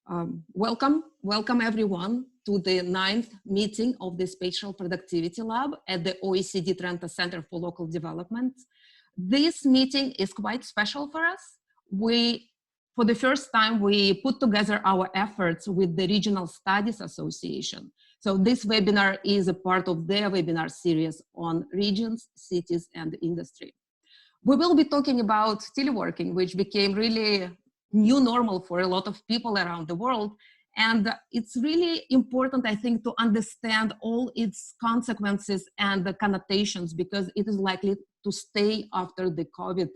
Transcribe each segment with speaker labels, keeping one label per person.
Speaker 1: Welcome everyone to the 9th meeting of the Spatial Productivity Lab at the OECD Trento Centre for Local Development. This meeting is quite special for us. For the first time, we put together our efforts with the Regional Studies Association. So this webinar is a part of their webinar series on regions, cities, and industry. We will be talking about teleworking, which became really new normal for a lot of people around the world. And it's really important, I think, to understand all its consequences and the connotations, because it is likely to stay after the COVID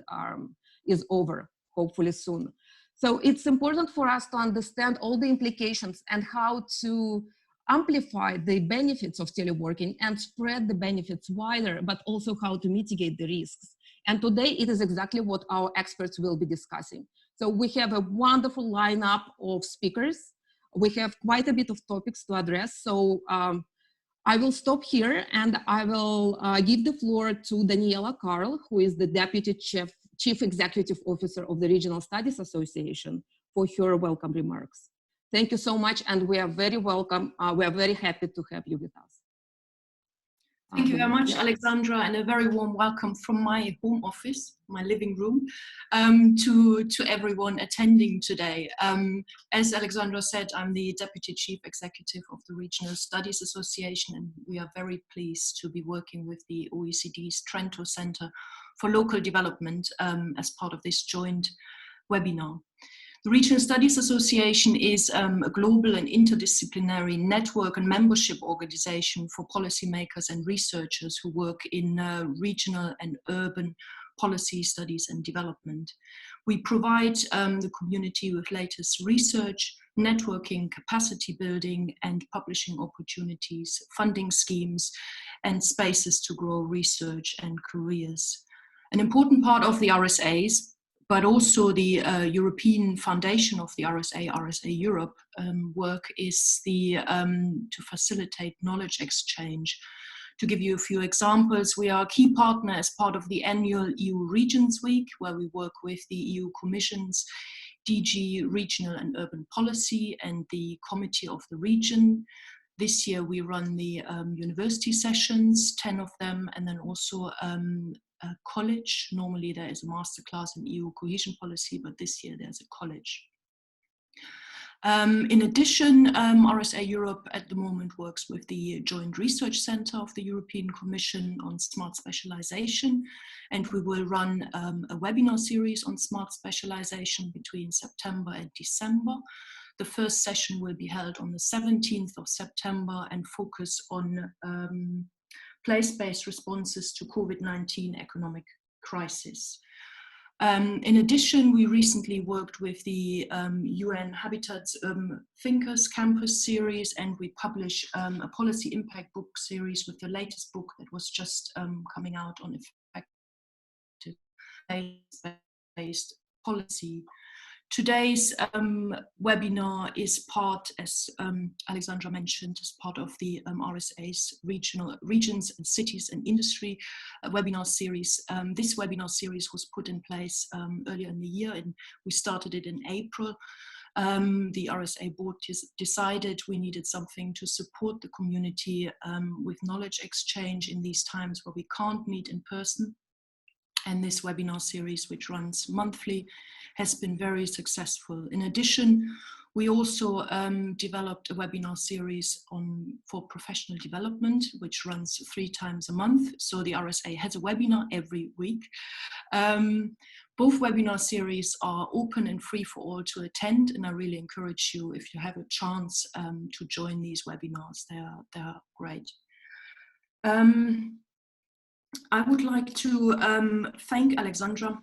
Speaker 1: is over, hopefully soon. So it's important for us to understand all the implications and how to amplify the benefits of teleworking and spread the benefits wider, but also how to mitigate the risks. And today it is exactly what our experts will be discussing. So we have a wonderful lineup of speakers. We have quite a bit of topics to address. So I will stop here and I will give the floor to Daniela Karl, who is the Deputy Chief Executive Officer of the Regional Studies Association, for her welcome remarks. Thank you so much, and we are very welcome. We are very happy to have you with us.
Speaker 2: Thank you very much, Alexandra, and a very warm welcome from my home office, my living room, to everyone attending today. As Alexandra said, I'm the Deputy Chief Executive of the Regional Studies Association, and we are very pleased to be working with the OECD's Trento Centre for Local Development as part of this joint webinar. The Regional Studies Association is a global and interdisciplinary network and membership organization for policymakers and researchers who work in regional and urban policy studies and development. We provide the community with latest research, networking, capacity building, and publishing opportunities, funding schemes, and spaces to grow research and careers. An important part of the RSAs, but also the European Foundation of the RSA Europe work is to facilitate knowledge exchange. To give you a few examples, we are a key partner as part of the annual EU Regions Week, where we work with the EU Commission's DG Regional and Urban Policy and the Committee of the Region. This year we run the university sessions, 10 of them, and then also a college. Normally there is a masterclass in EU cohesion policy, but this year there's a college. In addition, RSA Europe at the moment works with the Joint Research Centre of the European Commission on smart specialization, and we will run a webinar series on smart specialization between September and December. The first session will be held on the 17th of September and focus on place-based responses to COVID-19 economic crisis. In addition, we recently worked with the UN Habitat's Thinkers Campus series, and we publish a policy impact book series with the latest book that was just coming out on effective place-based policy. Today's webinar is part, as Alexandra mentioned, as part of the RSA's Regions and Cities and Industry webinar series. This webinar series was put in place earlier in the year, and we started it in April. The RSA board decided we needed something to support the community with knowledge exchange in these times where we can't meet in person. And this webinar series, which runs monthly, has been very successful. In addition, we also developed a webinar series for professional development, which runs 3 times a month. So the RSA has a webinar every week. Both webinar series are open and free for all to attend, and I really encourage you, if you have a chance, to join these webinars. They're great. I would like to thank Alexandra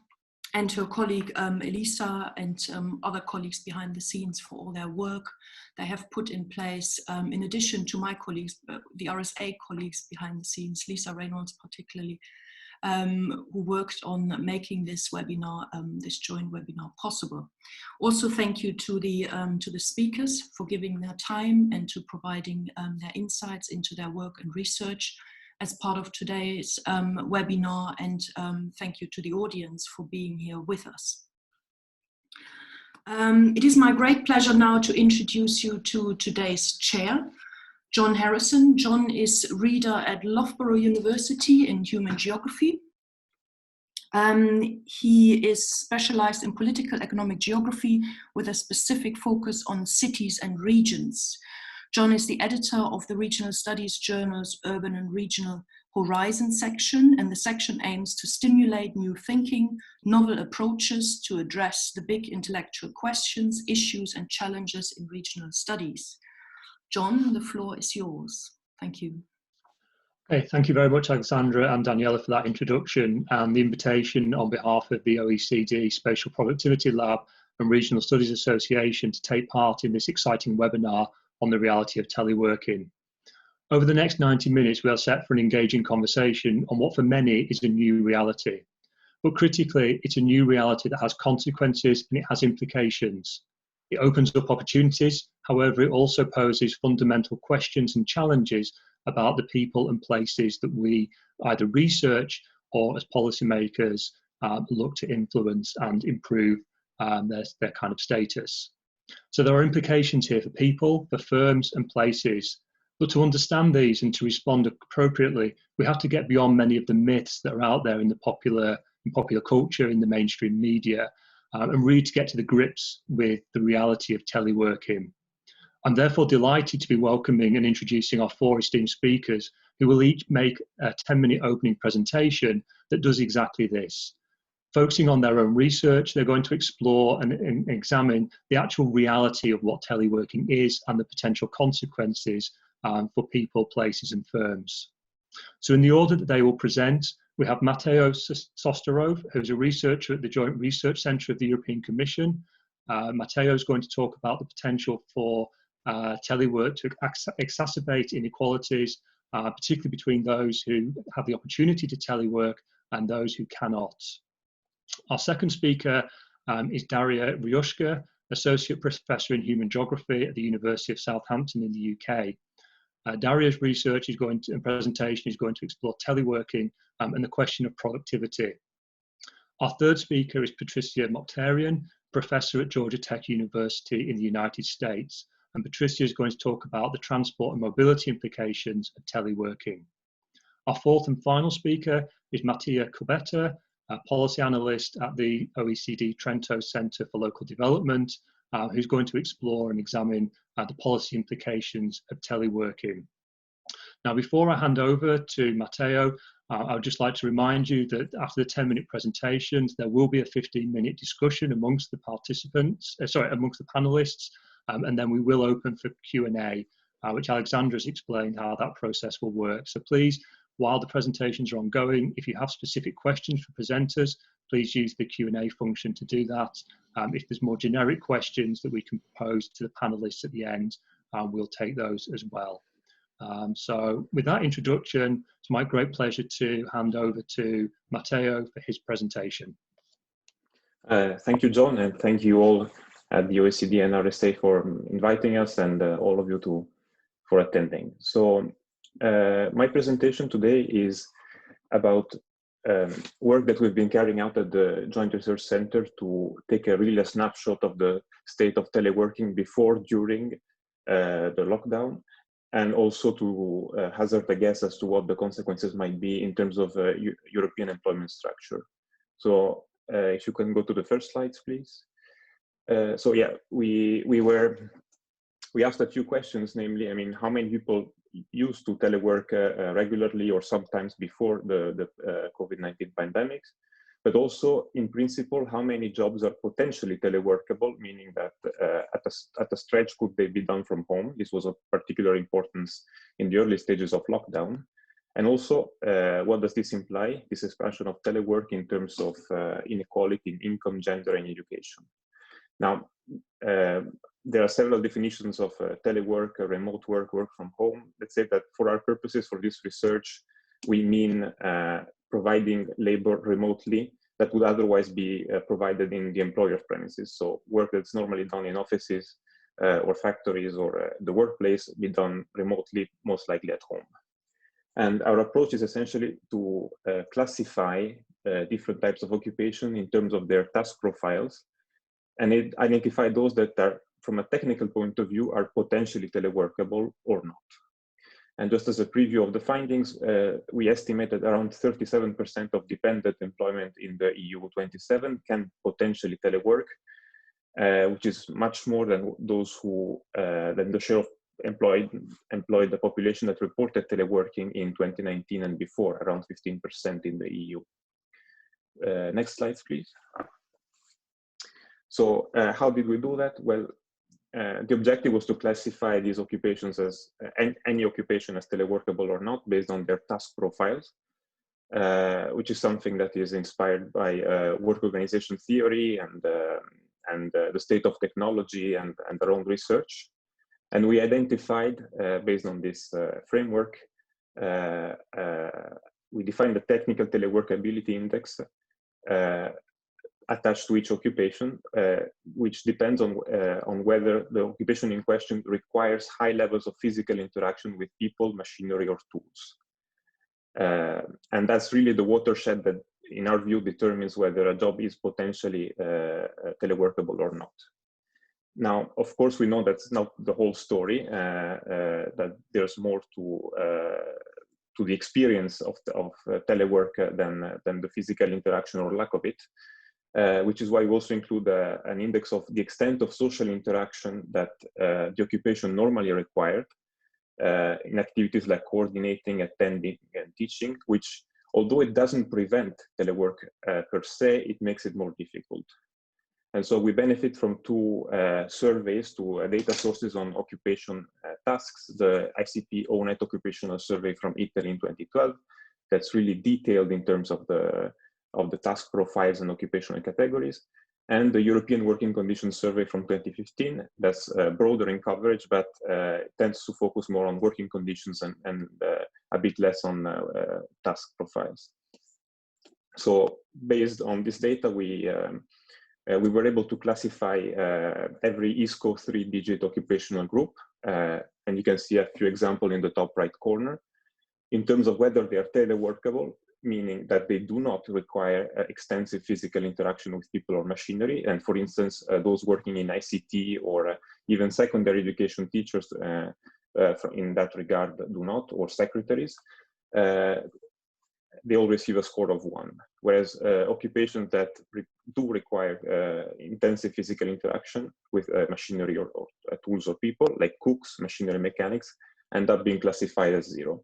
Speaker 2: and her colleague Elisa and other colleagues behind the scenes for all their work they have put in place. In addition to my colleagues, the RSA colleagues behind the scenes, Lisa Reynolds particularly, who worked on making this webinar, this joint webinar possible. Also, thank you to the speakers for giving their time and to providing their insights into their work and research as part of today's webinar, and thank you to the audience for being here with us. It is my great pleasure now to introduce you to today's chair, John Harrison. John is reader at Loughborough University in Human Geography. He is specialized in political economic geography with a specific focus on cities and regions. John is the editor of the regional studies journal's Urban and Regional Horizon section, and the section aims to stimulate new thinking, novel approaches to address the big intellectual questions, issues, and challenges in regional studies. John, the floor is yours. Thank you.
Speaker 3: Okay, thank you very much, Alexandra and Daniela, for that introduction and the invitation on behalf of the OECD Spatial Productivity Lab and Regional Studies Association to take part in this exciting webinar on the reality of teleworking. Over the next 90 minutes, we are set for an engaging conversation on what for many is a new reality. But critically, it's a new reality that has consequences and it has implications. It opens up opportunities, however, it also poses fundamental questions and challenges about the people and places that we either research or as policymakers look to influence and improve their kind of status. So there are implications here for people, for firms and places. But to understand these and to respond appropriately, we have to get beyond many of the myths that are out there in the popular culture, in the mainstream media, and really to get to the grips with the reality of teleworking. I'm therefore delighted to be welcoming and introducing our four esteemed speakers who will each make a 10-minute opening presentation that does exactly this. Focusing on their own research, they're going to explore and examine the actual reality of what teleworking is and the potential consequences for people, places and firms. So in the order that they will present, we have Matteo Sosterov, who's a researcher at the Joint Research Centre of the European Commission. Matteo is going to talk about the potential for telework to exacerbate inequalities, particularly between those who have the opportunity to telework and those who cannot. Our second speaker is Daria Ryushka, Associate Professor in Human Geography at the University of Southampton in the UK. Daria's research and presentation is going to explore teleworking and the question of productivity. Our third speaker is Patricia Mokhtarian, Professor at Georgia Tech University in the United States. And Patricia is going to talk about the transport and mobility implications of teleworking. Our fourth and final speaker is Mattia Kubetta, a policy analyst at the OECD Trento Centre for Local Development, who's going to explore and examine the policy implications of teleworking. Now, before I hand over to Matteo, I would just like to remind you that after the 10-minute presentations, there will be a 15-minute discussion amongst the participants, amongst the panelists, and then we will open for Q&A, which Alexandra has explained how that process will work. So please, while the presentations are ongoing, if you have specific questions for presenters, please use the Q&A function to do that. If there's more generic questions that we can pose to the panelists at the end, we'll take those as well. So with that introduction, it's my great pleasure to hand over to Matteo for his presentation.
Speaker 4: Thank you, John, and thank you all at the OECD and RSA for inviting us, and all of you for attending. So my presentation today is about work that we've been carrying out at the Joint Research Centre to take a snapshot of the state of teleworking before, during the lockdown, and also to hazard a guess as to what the consequences might be in terms of European employment structure. So if you can go to the first slides, please. So yeah, we asked a few questions, namely, I mean, how many people used to telework regularly or sometimes before the COVID-19 pandemics, but also in principle, how many jobs are potentially teleworkable, meaning that at a stretch, could they be done from home? This was of particular importance in the early stages of lockdown. And also, what does this imply, this expansion of telework in terms of inequality in income, gender, and education? Now, there are several definitions of telework, remote work, work from home. Let's say that for our purposes, for this research, we mean providing labor remotely that would otherwise be provided in the employer's premises. So work that's normally done in offices or factories or the workplace be done remotely, most likely at home. And our approach is essentially to classify different types of occupation in terms of their task profiles and it identified those that are, from a technical point of view, are potentially teleworkable or not. And just as a preview of the findings, we estimated around 37% of dependent employment in the EU 27 can potentially telework, which is much more than those who, than the share of employed the population that reported teleworking in 2019 and before, around 15% in the EU. Next slide, please. So how did we do that? Well, the objective was to classify these occupations as any occupation as teleworkable or not based on their task profiles, which is something that is inspired by work organization theory and the state of technology and our own research. And we identified, based on this framework, we defined the technical teleworkability index attached to each occupation, which depends on whether the occupation in question requires high levels of physical interaction with people, machinery, or tools. And that's really the watershed that, in our view, determines whether a job is potentially teleworkable or not. Now, of course, we know that's not the whole story, that there's more to the experience of telework than the physical interaction or lack of it. Which is why we also include an index of the extent of social interaction that the occupation normally required in activities like coordinating, attending, and teaching, which, although it doesn't prevent telework per se, it makes it more difficult. And so we benefit from two surveys, two data sources on occupation tasks, the ICP ONET occupational survey from Italy in 2012, that's really detailed in terms of the task profiles and occupational categories, and the European Working Conditions Survey from 2015, that's broader in coverage, but tends to focus more on working conditions and a bit less on task profiles. So based on this data, we were able to classify every ISCO 3-digit occupational group, and you can see a few examples in the top right corner, in terms of whether they are teleworkable, meaning that they do not require extensive physical interaction with people or machinery. And for instance, those working in ICT or even secondary education teachers in that regard do not, or secretaries, they all receive a score of 1. Whereas occupations that do require intensive physical interaction with machinery or tools or people, like cooks, machinery mechanics, end up being classified as 0.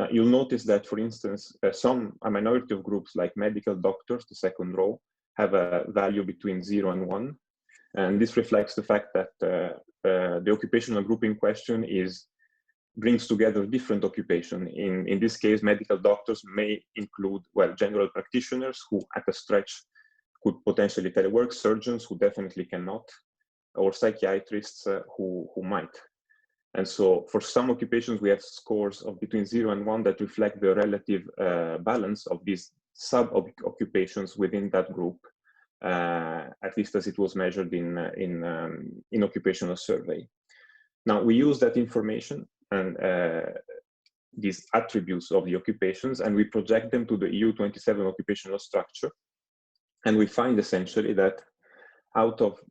Speaker 4: You'll notice that, for instance, a minority of groups like medical doctors, the second row, have a value between 0 and 1. And this reflects the fact that the occupational group in question brings together different occupations. In this case, medical doctors may include, well, general practitioners who at a stretch could potentially telework, surgeons who definitely cannot, or psychiatrists who might. And so for some occupations, we have scores of between 0 and 1 that reflect the relative balance of these sub-occupations within that group, at least as it was measured in occupational survey. Now, we use that information and these attributes of the occupations, and we project them to the EU 27 occupational structure. And we find essentially that out of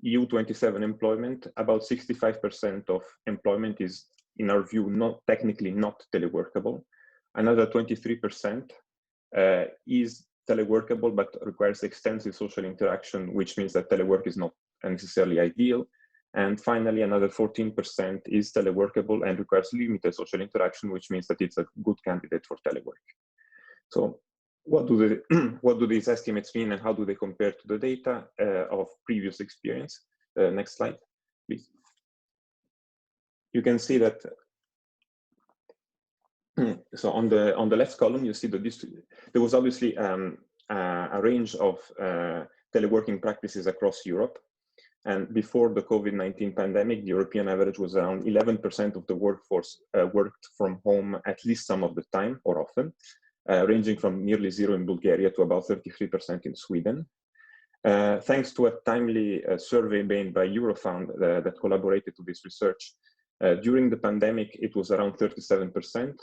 Speaker 4: EU 27 employment, about 65% of employment is, in our view, technically not teleworkable. Another 23% is teleworkable but requires extensive social interaction, which means that telework is not necessarily ideal. And finally, another 14% is teleworkable and requires limited social interaction, which means that it's a good candidate for telework. So what do these estimates mean, and how do they compare to the data of previous experience? Next slide, please. You can see that. So on the left column, you see there was obviously a range of teleworking practices across Europe. And before the COVID-19 pandemic, the European average was around 11% of the workforce worked from home at least some of the time or often, ranging from nearly 0 in Bulgaria to about 33% in Sweden. Thanks to a timely survey made by Eurofound that collaborated to this research, during the pandemic, it was around 37%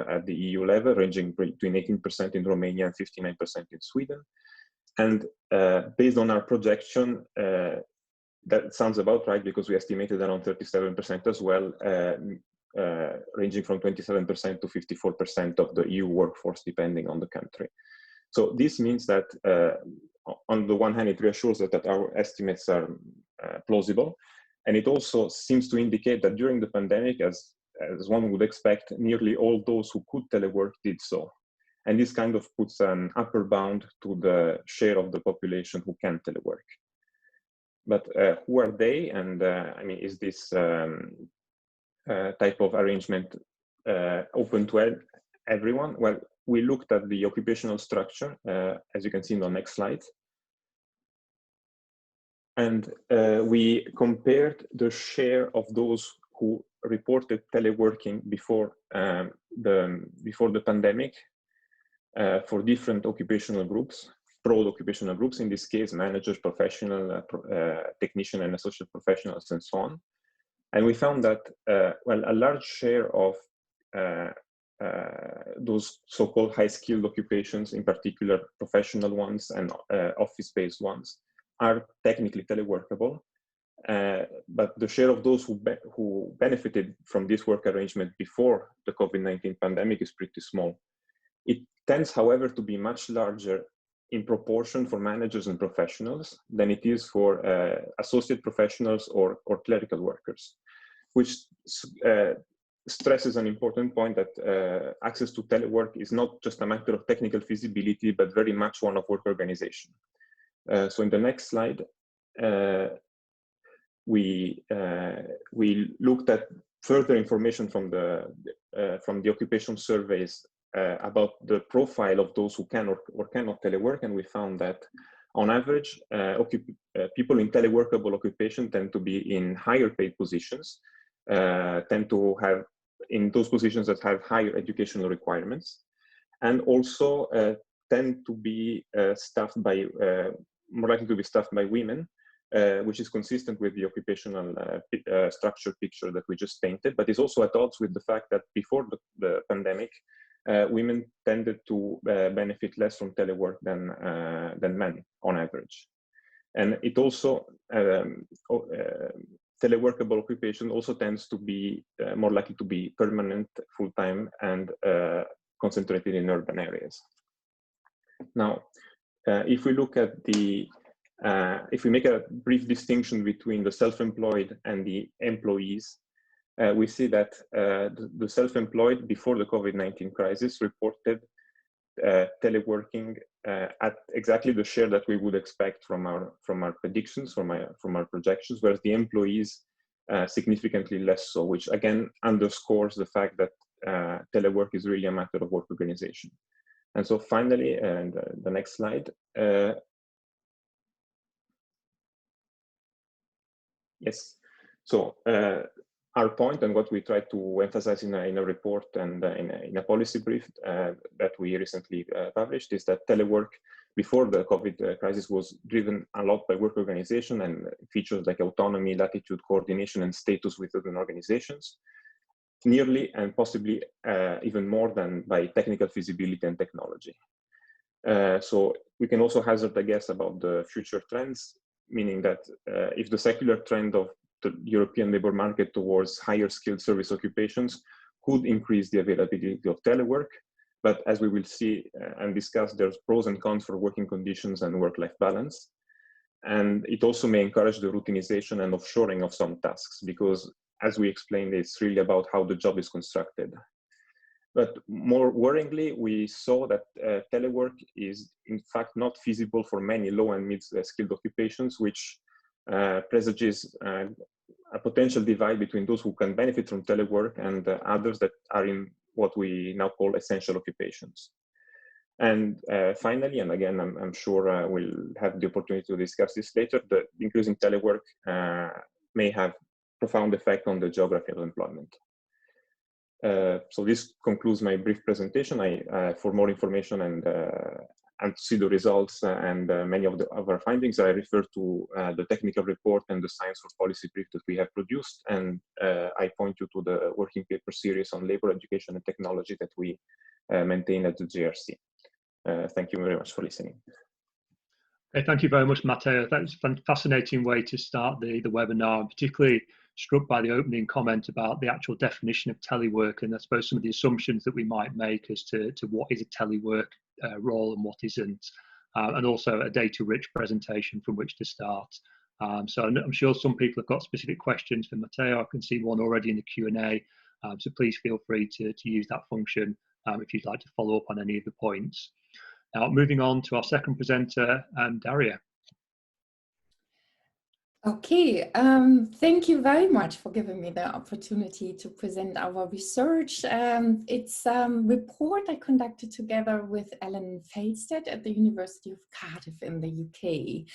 Speaker 4: at the EU level, ranging between 18% in Romania and 59% in Sweden. And based on our projection, that sounds about right, because we estimated around 37% as well, ranging from 27% to 54% of the EU workforce, depending on the country. So this means that on the one hand, it reassures us that our estimates are plausible. And it also seems to indicate that during the pandemic, as one would expect, nearly all those who could telework did so. And this kind of puts an upper bound to the share of the population who can telework. But who are they? And I mean, is this type of arrangement open to everyone? Well, we looked at the occupational structure, as you can see in the next slide. And we compared the share of those who reported teleworking before the pandemic for different occupational groups, broad occupational groups, in this case, managers, professional, technician, and associate professionals, and so on. And we found that, well, a large share of those so-called high-skilled occupations, in particular professional ones and office-based ones, are technically teleworkable. But the share of those who benefited from this work arrangement before the COVID-19 pandemic is pretty small. It tends, however, to be much larger in proportion for managers and professionals than it is for associate professionals or clerical workers, which stresses an important point that access to telework is not just a matter of technical feasibility, but very much one of work organization. So in the next slide, we looked at further information from the occupation surveys about the profile of those who can or cannot telework, and we found that on average, people in teleworkable occupation tend to be in higher paid positions, tend to have in those positions that have higher educational requirements, and also tend to be staffed by more likely to be staffed by women, which is consistent with the occupational structure picture that we just painted, but is also at odds with the fact that before the pandemic, women tended to benefit less from telework than men on average. And it also, teleworkable occupation also tends to be more likely to be permanent, full-time, and concentrated in urban areas. Now, if we look at the, if we make a brief distinction between the self-employed and the employees, we see that the self-employed before the COVID-19 crisis reported teleworking at exactly the share that we would expect from our predictions, from our projections, whereas the employees significantly less so, which again underscores the fact that telework is really a matter of work organization. And so finally, and the next slide. Yes, so our point and what we try to emphasize in a report and in a policy brief that we recently published is that telework before the COVID crisis was driven a lot by work organization and features like autonomy, latitude, coordination, and status within organizations, nearly and possibly even more than by technical feasibility and technology. So we can also hazard a guess about the future trends, meaning that if the secular trend of the European labor market towards higher skilled service occupations could increase the availability of telework, but as we will see and discuss, there's pros and cons for working conditions and work-life balance. And it also may encourage the routinization and offshoring of some tasks, because as we explained, it's really about how the job is constructed. But more worryingly, we saw that telework is in fact not feasible for many low and mid-skilled occupations, which presages a potential divide between those who can benefit from telework and others that are in what we now call essential occupations. And finally, and again, I'm sure we'll have the opportunity to discuss this later, the increasing telework may have profound effect on the geography of employment. So this concludes my brief presentation. For more information and to see the results and many of our findings, I refer to the technical report and the Science for Policy brief that we have produced. And I point you to the working paper series on labor, education, and technology that we maintain at the JRC. Thank you very much for listening.
Speaker 3: Okay, thank you very much, Matteo. That was a fascinating way to start the webinar. I'm particularly struck by the opening comment about the actual definition of telework, and I suppose some of the assumptions that we might make as to what is a telework role and what isn't, and also a data-rich presentation from which to start. So I'm sure some people have got specific questions for Matteo. I can see one already in the Q&A, so please feel free to use that function if you'd like to follow up on any of the points. Now, moving on to our second presenter, Daria.
Speaker 5: Okay, thank you very much for giving me the opportunity to present our research. It's a report I conducted together with Ellen Felstead at the University of Cardiff in the UK.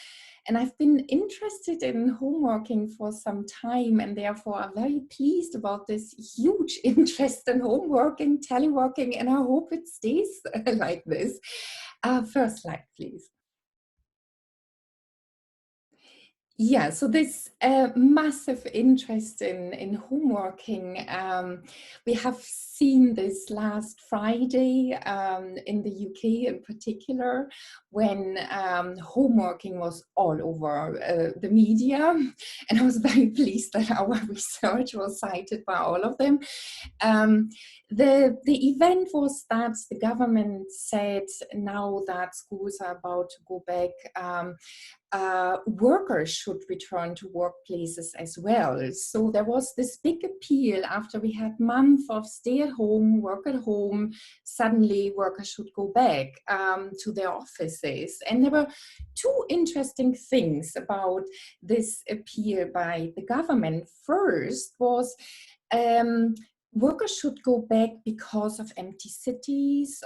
Speaker 5: And I've been interested in homeworking for some time, and therefore I'm very pleased about this huge interest in homeworking, teleworking, and I hope it stays like this. First slide, please. Yeah, so this massive interest in homeworking, we have seen this last Friday in the UK in particular, when homeworking was all over the media, and I was very pleased that our research was cited by all of them. The event was that the government said now that schools are about to go back, workers should return to workplaces as well. So there was this big appeal after we had months of stay at home, work at home, suddenly workers should go back to their offices. And there were two interesting things about this appeal by the government. First was workers should go back because of empty cities,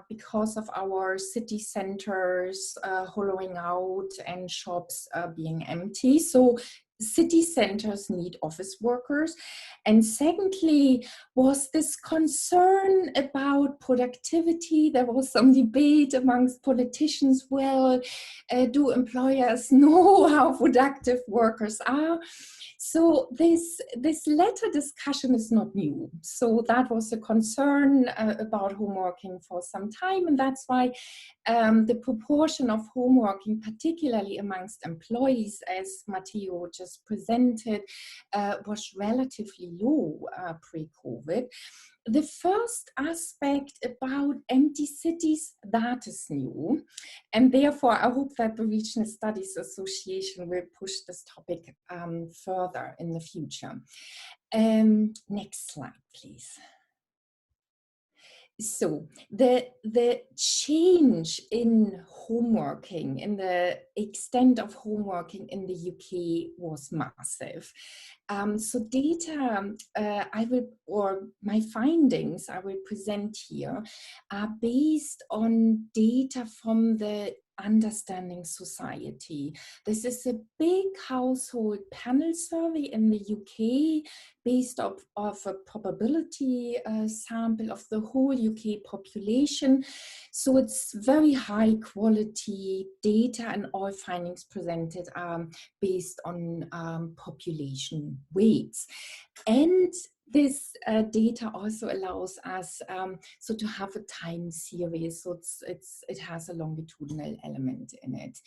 Speaker 5: because of our city centers hollowing out and shops being empty. So city centers need office workers. And secondly, was this concern about productivity. There was some debate amongst politicians. Well, do employers know how productive workers are? So this latter discussion is not new. So that was a concern about homeworking for some time, and that's why the proportion of homeworking, particularly amongst employees, as Matteo just presented, was relatively low pre-COVID. The first aspect about empty cities, that is new. And therefore, I hope that the Regional Studies Association will push this topic further in the future. Next slide, please. So the change in homeworking, in the extent of homeworking in the UK was massive. So data my findings I will present here are based on data from the Understanding Society. This is a big household panel survey in the UK based off a probability sample of the whole UK population. So it's very high quality data, and all findings presented are based on population weights. And this data also allows us so to have a time series, so it has a longitudinal element in it.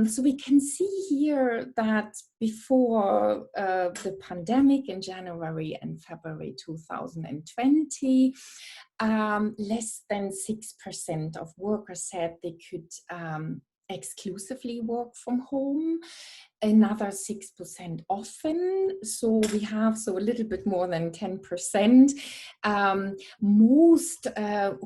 Speaker 5: So we can see here that before the pandemic in January and February 2020, less than 6% of workers said they could exclusively work from home, another 6% often. So we have a little bit more than 10%. Most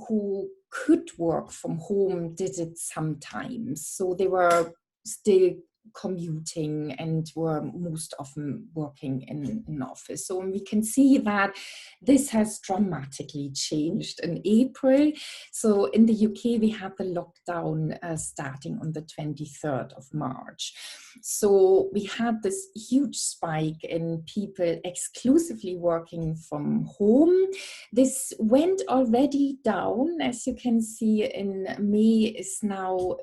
Speaker 5: who could work from home did it sometimes. So they were still commuting and were most often working in an office. So we can see that this has dramatically changed in April. So in the UK, we had the lockdown starting on the 23rd of March. So we had this huge spike in people exclusively working from home. This went already down, as you can see, in May is now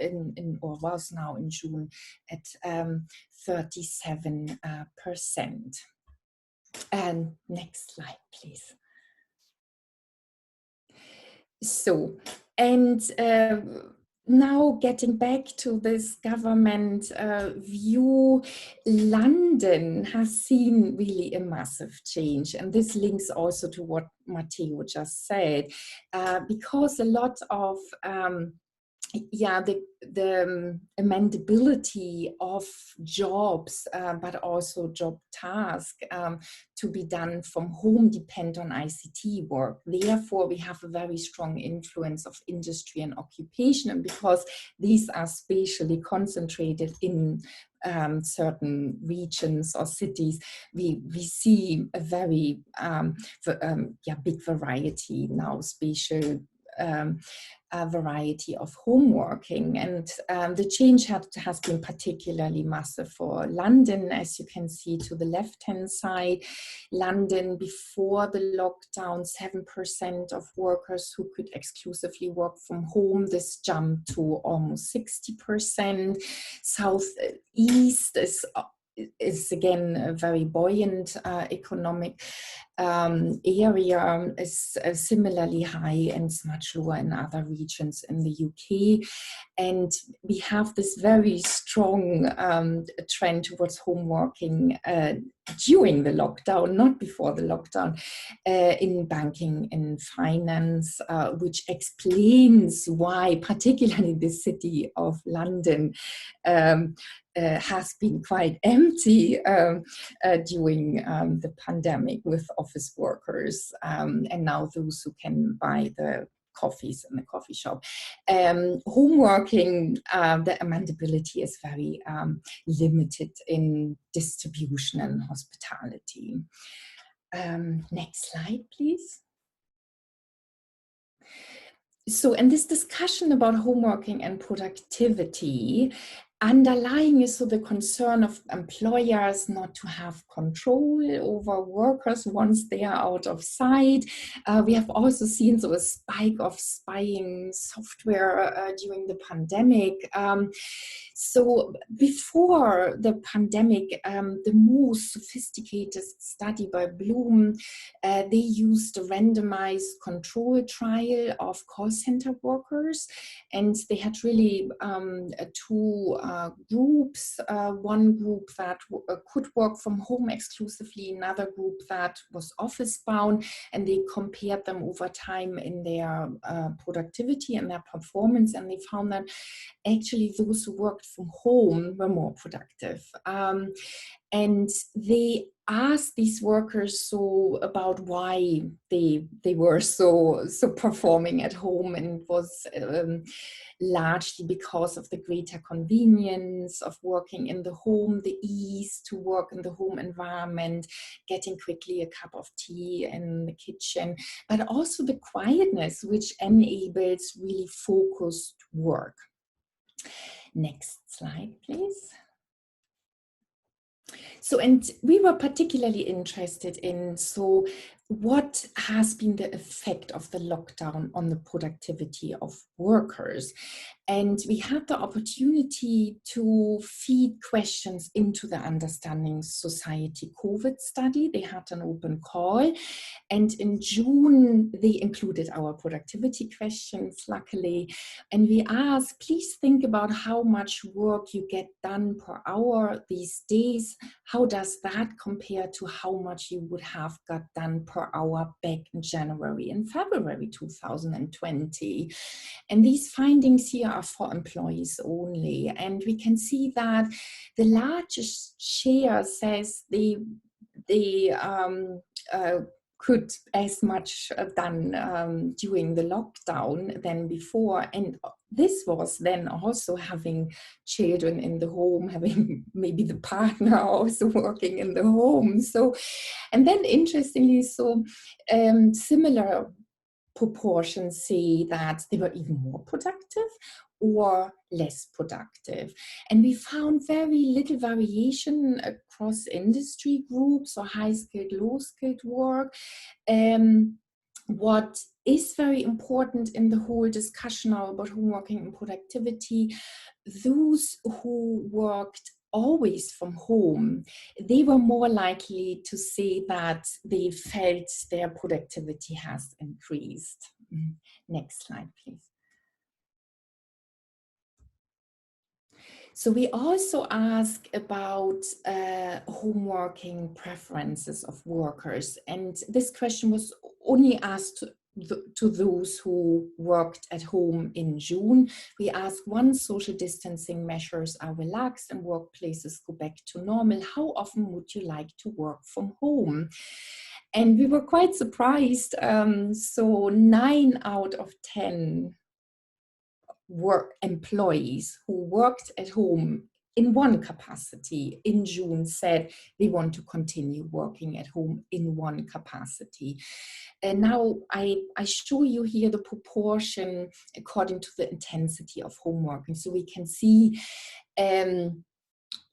Speaker 5: or was now in June at 37%. And next slide, please. So, and now getting back to this government view, London has seen really a massive change. And this links also to what Matteo just said, because a lot of the amendability of jobs, but also job tasks to be done from home depend on ICT work. Therefore, we have a very strong influence of industry and occupation, and because these are spatially concentrated in certain regions or cities, we see a very big variety now, spatial a variety of home working, and the change has been particularly massive for London, as you can see to the left-hand side. London, before the lockdown, 7% of workers who could exclusively work from home. This jumped to almost 60%. South East is again a very buoyant economic area, is similarly high, and is much lower in other regions in the UK. And we have this very strong trend towards home working during the lockdown, not before the lockdown, in banking and finance, which explains why particularly the city of London has been quite empty during the pandemic, with office workers and now those who can buy the coffees in the coffee shop. Home working, the amendability is very limited in distribution and hospitality. Next slide, please. So in this discussion about home working and productivity, underlying is so the concern of employers not to have control over workers once they are out of sight. We have also seen a spike of spying software during the pandemic. So before the pandemic, the most sophisticated study by Bloom, they used a randomized control trial of call center workers, and they had really two groups, one group that could work from home exclusively, another group that was office bound, and they compared them over time in their productivity and their performance, and they found that actually those who worked from home were more productive. And they asked these workers about why they were so performing at home, and it was largely because of the greater convenience of working in the home, the ease to work in the home environment, getting quickly a cup of tea in the kitchen, but also the quietness which enables really focused work. Next slide, please. So, and we were particularly interested in, what has been the effect of the lockdown on the productivity of workers? And we had the opportunity to feed questions into the Understanding Society COVID study. They had an open call, and in June, they included our productivity questions, luckily. And we asked, please think about how much work you get done per hour these days. How does that compare to how much you would have got done per hour back in January and February 2020? And these findings here are for employees only. And we can see that the largest share says they could as much done during the lockdown than before. And this was then also having children in the home, having maybe the partner also working in the home. So, and then interestingly, similar proportions say that they were even more productive or less productive. And we found very little variation across industry groups or high-skilled, low-skilled work. What is very important in the whole discussion now about home working and productivity, those who worked always from home, they were more likely to say that they felt their productivity has increased. Next slide, please. So we also ask about home working preferences of workers, and this question was only asked to those who worked at home in June. We asked, once social distancing measures are relaxed and workplaces go back to normal, how often would you like to work from home? And we were quite surprised. So 9 out of 10 employees who worked at home in one capacity in June said they want to continue working at home in one capacity. And now I show you here the proportion according to the intensity of home working. So we can see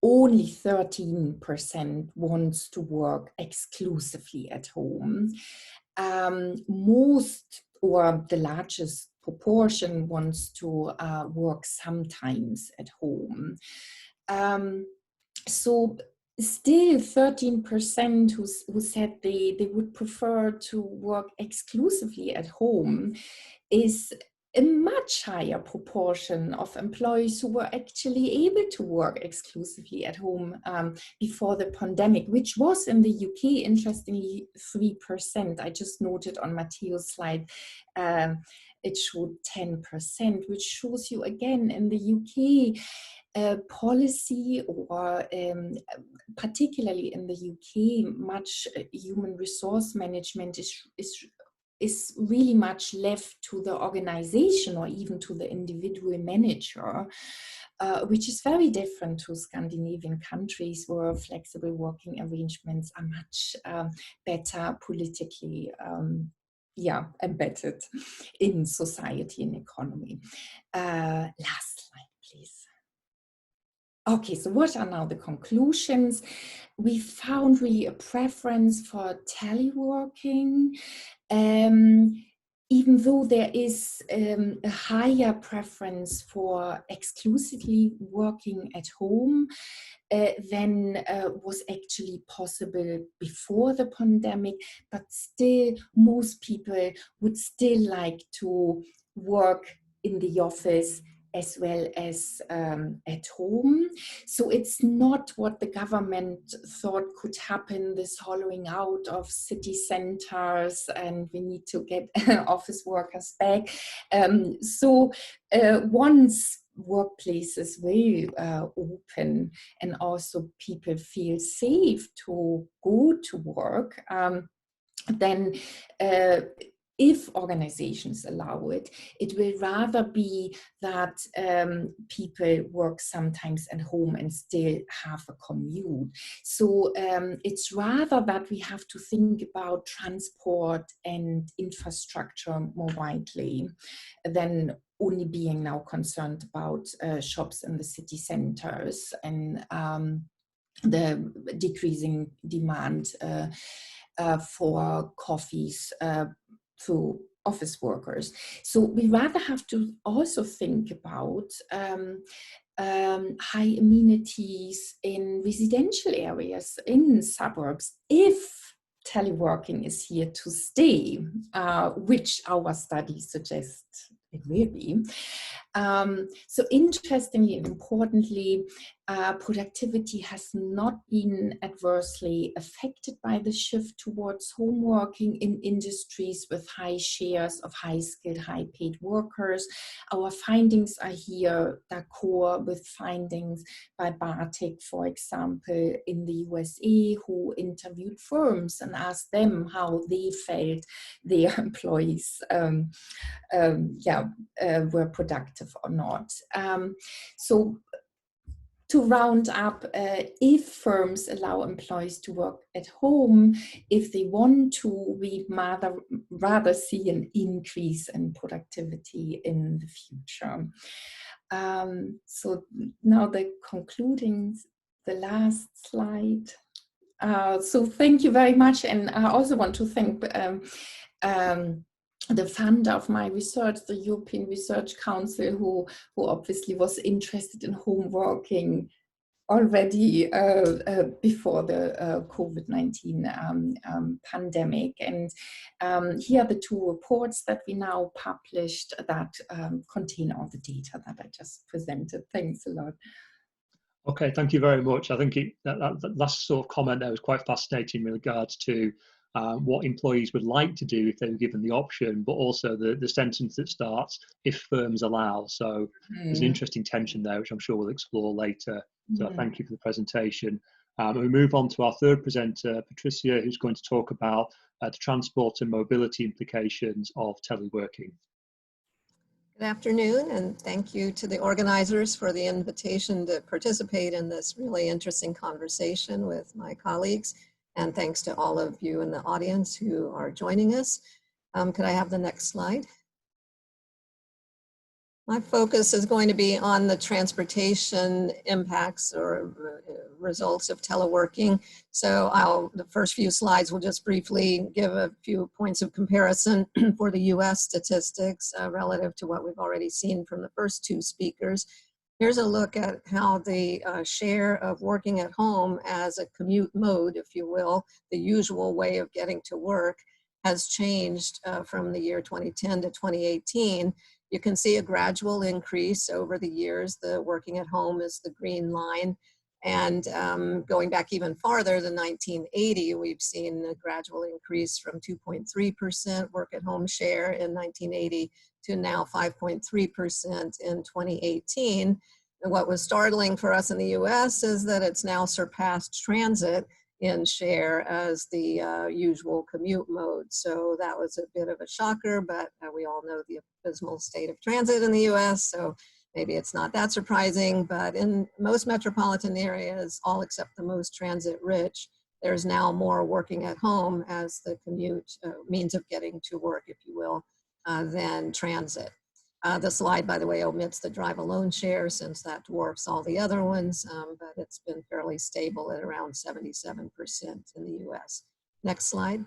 Speaker 5: only 13% wants to work exclusively at home. Most, or the largest proportion, wants to work sometimes at home. So still 13% who said they would prefer to work exclusively at home is a much higher proportion of employees who were actually able to work exclusively at home before the pandemic, which was in the UK, interestingly, 3%. I just noted on Matteo's slide, it showed 10%, which shows you again in the UK, policy, or particularly in the UK, much human resource management is really much left to the organization or even to the individual manager, which is very different to Scandinavian countries where flexible working arrangements are much better politically embedded in society and economy. Last slide, please. Okay, so what are now the conclusions? We found really a preference for teleworking, even though there is a higher preference for exclusively working at home than was actually possible before the pandemic, but still most people would still like to work in the office as well as at home. So it's not what the government thought could happen, this hollowing out of city centers and we need to get office workers back. Once workplaces will open and also people feel safe to go to work, then if organizations allow it, it will rather be that people work sometimes at home and still have a commute. So it's rather that we have to think about transport and infrastructure more widely than only being now concerned about shops in the city centers and the decreasing demand for coffees through office workers. So we rather have to also think about high amenities in residential areas, in suburbs, if teleworking is here to stay, which our studies suggest it will be. So interestingly and importantly, productivity has not been adversely affected by the shift towards home working in industries with high shares of high-skilled, high-paid workers. Our findings are here d'accord with findings by Bartik, for example, in the USA, who interviewed firms and asked them how they felt their employees were productive or not. So to round up, if firms allow employees to work at home, if they want to, we rather see an increase in productivity in the future. So now the last slide. So thank you very much, and I also want to thank the funder of my research, the European Research Council, who obviously was interested in home working already before the COVID-19 pandemic. And here are the 2 reports that we now published that contain all the data that I just presented. Thanks a lot.
Speaker 3: Okay, thank you very much. I think that last sort of comment there was quite fascinating in regards to what employees would like to do if they were given the option, but also the sentence that starts, if firms allow. So there's an interesting tension there, which I'm sure we'll explore later. So thank you for the presentation. We move on to our third presenter, Patricia, who's going to talk about the transport and mobility implications of teleworking.
Speaker 6: Good afternoon, and thank you to the organizers for the invitation to participate in this really interesting conversation with my colleagues. And thanks to all of you in the audience who are joining us. Could I have the next slide? My focus is going to be on the transportation impacts or results of teleworking. So the first few slides will just briefly give a few points of comparison for the US statistics relative to what we've already seen from the first two speakers. Here's a look at how the share of working at home as a commute mode, if you will, the usual way of getting to work, has changed from the year 2010 to 2018. You can see a gradual increase over the years. The working at home is the green line. And going back even farther to 1980, we've seen a gradual increase from 2.3% work at home share in 1980 to now 5.3% in 2018. And what was startling for us in the US is that it's now surpassed transit in share as the usual commute mode. So that was a bit of a shocker, but we all know the abysmal state of transit in the US, so maybe it's not that surprising. But in most metropolitan areas, all except the most transit rich, there's now more working at home as the commute means of getting to work, if you will, than transit. The slide, by the way, omits the drive alone share since that dwarfs all the other ones, but it's been fairly stable at around 77% in the US. Next slide.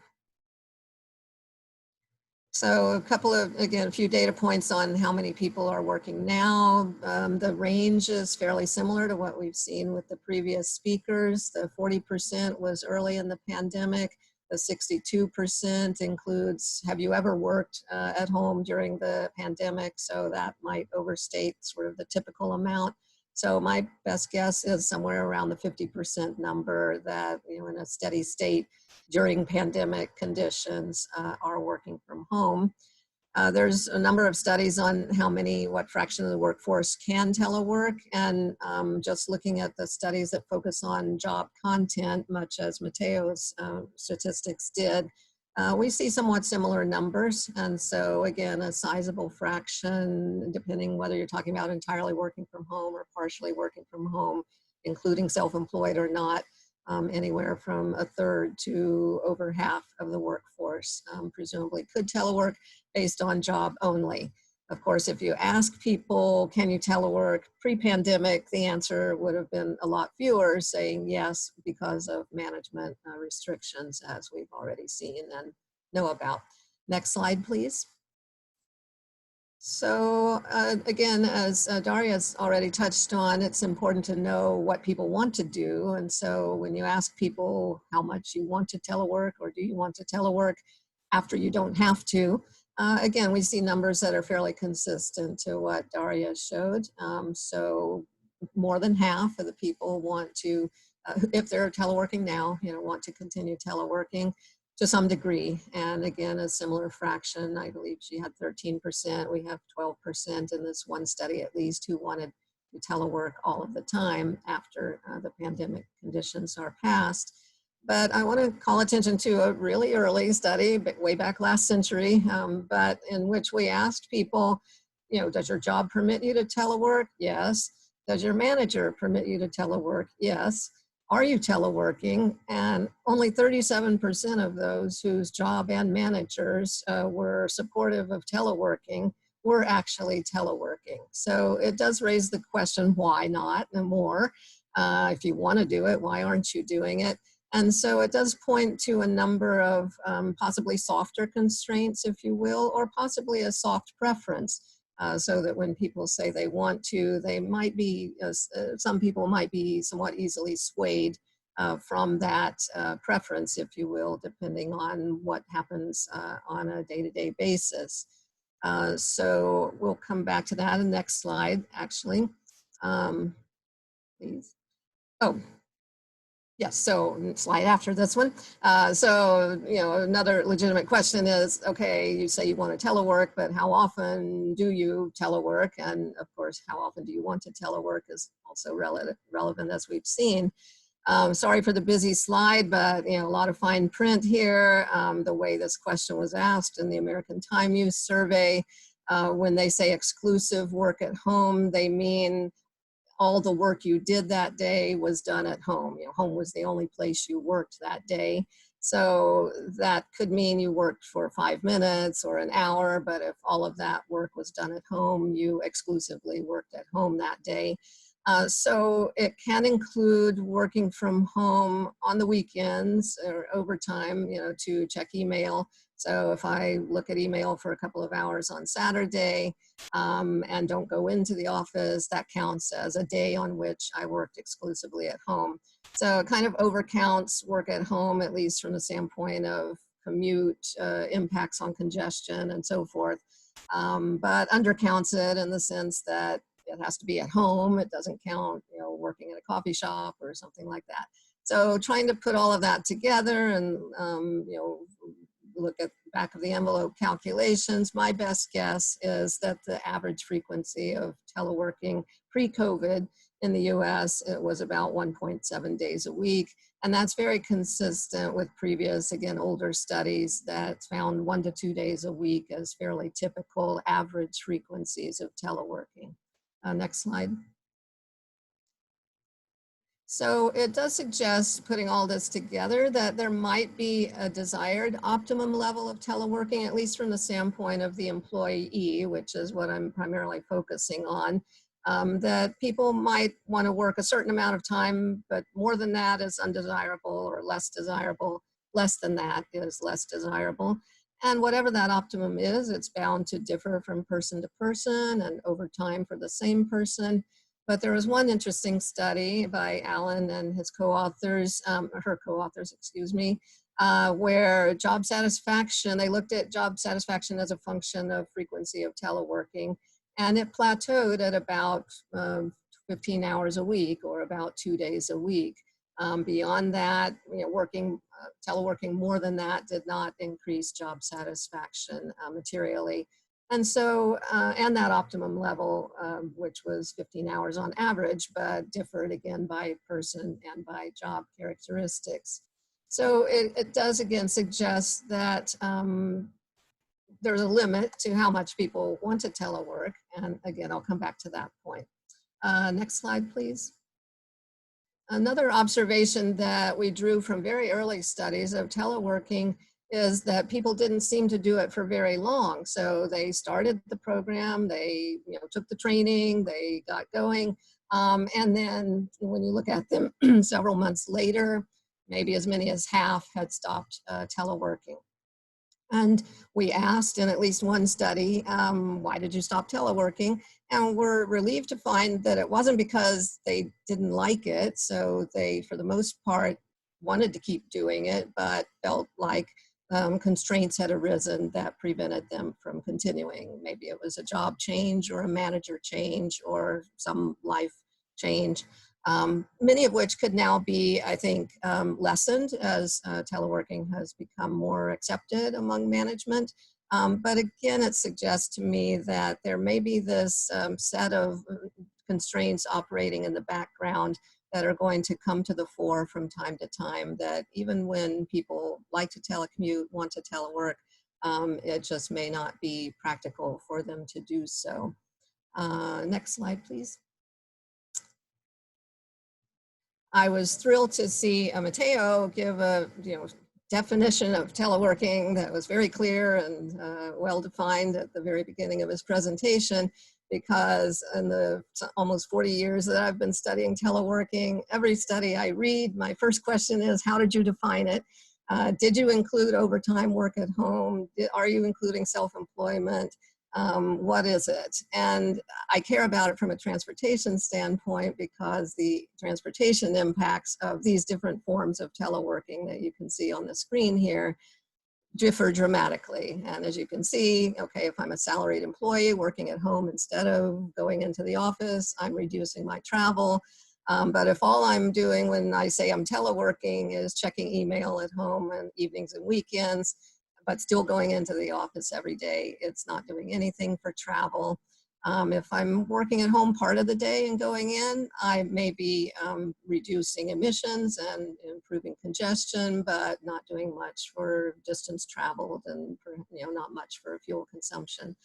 Speaker 6: So a couple of, again, a few data points on how many people are working now. The range is fairly similar to what we've seen with the previous speakers. The 40% was early in the pandemic. The 62% includes, have you ever worked at home during the pandemic? So that might overstate sort of the typical amount. So my best guess is somewhere around the 50% number that, you know, in a steady state during pandemic conditions are working from home. There's a number of studies on what fraction of the workforce can telework, and just looking at the studies that focus on job content, much as Mateo's statistics did, we see somewhat similar numbers. And so again, a sizable fraction, depending whether you're talking about entirely working from home or partially working from home, including self-employed or not, anywhere from a third to over half of the workforce presumably could telework based on job only. Of course, if you ask people, can you telework pre-pandemic, the answer would have been a lot fewer saying yes because of management restrictions, as we've already seen and know about. Next slide, please. So again, as Daria's already touched on, it's important to know what people want to do. And so when you ask people how much you want to telework or do you want to telework after you don't have to, again, we see numbers that are fairly consistent to what Daria showed. So more than half of the people want to, if they're teleworking now, want to continue teleworking to some degree. And again, a similar fraction, I believe she had 13%. We have 12% in this one study at least who wanted to telework all of the time after the pandemic conditions are past. But I want to call attention to a really early study, but way back last century, but in which we asked people, does your job permit you to telework? Yes. Does your manager permit you to telework? Yes. Are you teleworking? And only 37% of those whose job and managers were supportive of teleworking were actually teleworking. So it does raise the question, why not? And more, if you want to do it, why aren't you doing it? And so it does point to a number of possibly softer constraints, if you will, or possibly a soft preference. So that when people say they want to, they might be, some people might be somewhat easily swayed from that preference, if you will, depending on what happens on a day-to-day basis. So we'll come back to that in the next slide, actually. Please. Oh, yes, so slide after this one. So, you know, another legitimate question is, okay, you say you want to telework, but how often do you telework? And of course, how often do you want to telework is also relevant, as we've seen. Sorry for the busy slide, but you know, a lot of fine print here. The way this question was asked in the American Time Use Survey, when they say exclusive work at home, they mean all the work you did that day was done at home. You know, home was the only place you worked that day. So that could mean you worked for 5 minutes or an hour, but if all of that work was done at home, you exclusively worked at home that day. So it can include working from home on the weekends or overtime, you know, to check email. So if I look at email for a couple of hours on Saturday and don't go into the office, that counts as a day on which I worked exclusively at home. So it kind of overcounts work at home, at least from the standpoint of commute, impacts on congestion and so forth, but undercounts it in the sense that it has to be at home. It doesn't count, you know, working at a coffee shop or something like that. So trying to put all of that together and, you know, look at the back of the envelope calculations, my best guess is that the average frequency of teleworking pre-COVID in the US, it was about 1.7 days a week. And that's very consistent with previous, again, older studies that found 1 to 2 days a week as fairly typical average frequencies of teleworking. Next slide. So it does suggest, putting all this together, that there might be a desired optimum level of teleworking, at least from the standpoint of the employee, which is what I'm primarily focusing on, that people might want to work a certain amount of time, but more than that is undesirable or less desirable. Less than that is less desirable. And whatever that optimum is, it's bound to differ from person to person and over time for the same person. But there was one interesting study by Alan and his co-authors, her co-authors, excuse me, where job satisfaction, they looked at job satisfaction as a function of frequency of teleworking, and it plateaued at about 15 hours a week or about 2 days a week. Beyond that, you know, teleworking more than that did not increase job satisfaction materially. And so, and that optimum level, which was 15 hours on average, but differed again by person and by job characteristics. So it does again suggest that there's a limit to how much people want to telework. And again, I'll come back to that point. Next slide, please. Another observation that we drew from very early studies of teleworking is that people didn't seem to do it for very long. So they started the program, they took the training, they got going, and then when you look at them several months later, maybe as many as half had stopped teleworking. And we asked in at least one study, why did you stop teleworking? And we're relieved to find that it wasn't because they didn't like it. So they, for the most part, wanted to keep doing it, but felt like constraints had arisen that prevented them from continuing. Maybe it was a job change or a manager change or some life change. Many of which could now be, I think, lessened as teleworking has become more accepted among management. But again, it suggests to me that there may be this set of constraints operating in the background that are going to come to the fore from time to time, that even when people like to telecommute, want to telework, it just may not be practical for them to do so. Next slide, please. I was thrilled to see Matteo give a definition of teleworking that was very clear and well-defined at the very beginning of his presentation, because in the almost 40 years that I've been studying teleworking, every study I read, my first question is, how did you define it? Did you include overtime work at home? Are you including self-employment? What is it? And I care about it from a transportation standpoint because the transportation impacts of these different forms of teleworking that you can see on the screen here differ dramatically. And as you can see, okay, if I'm a salaried employee working at home instead of going into the office, I'm reducing my travel. But if all I'm doing when I say I'm teleworking is checking email at home and evenings and weekends, but still going into the office every day, it's not doing anything for travel. If I'm working at home part of the day and going in, I may be reducing emissions and improving congestion, but not doing much for distance traveled and not much for fuel consumption.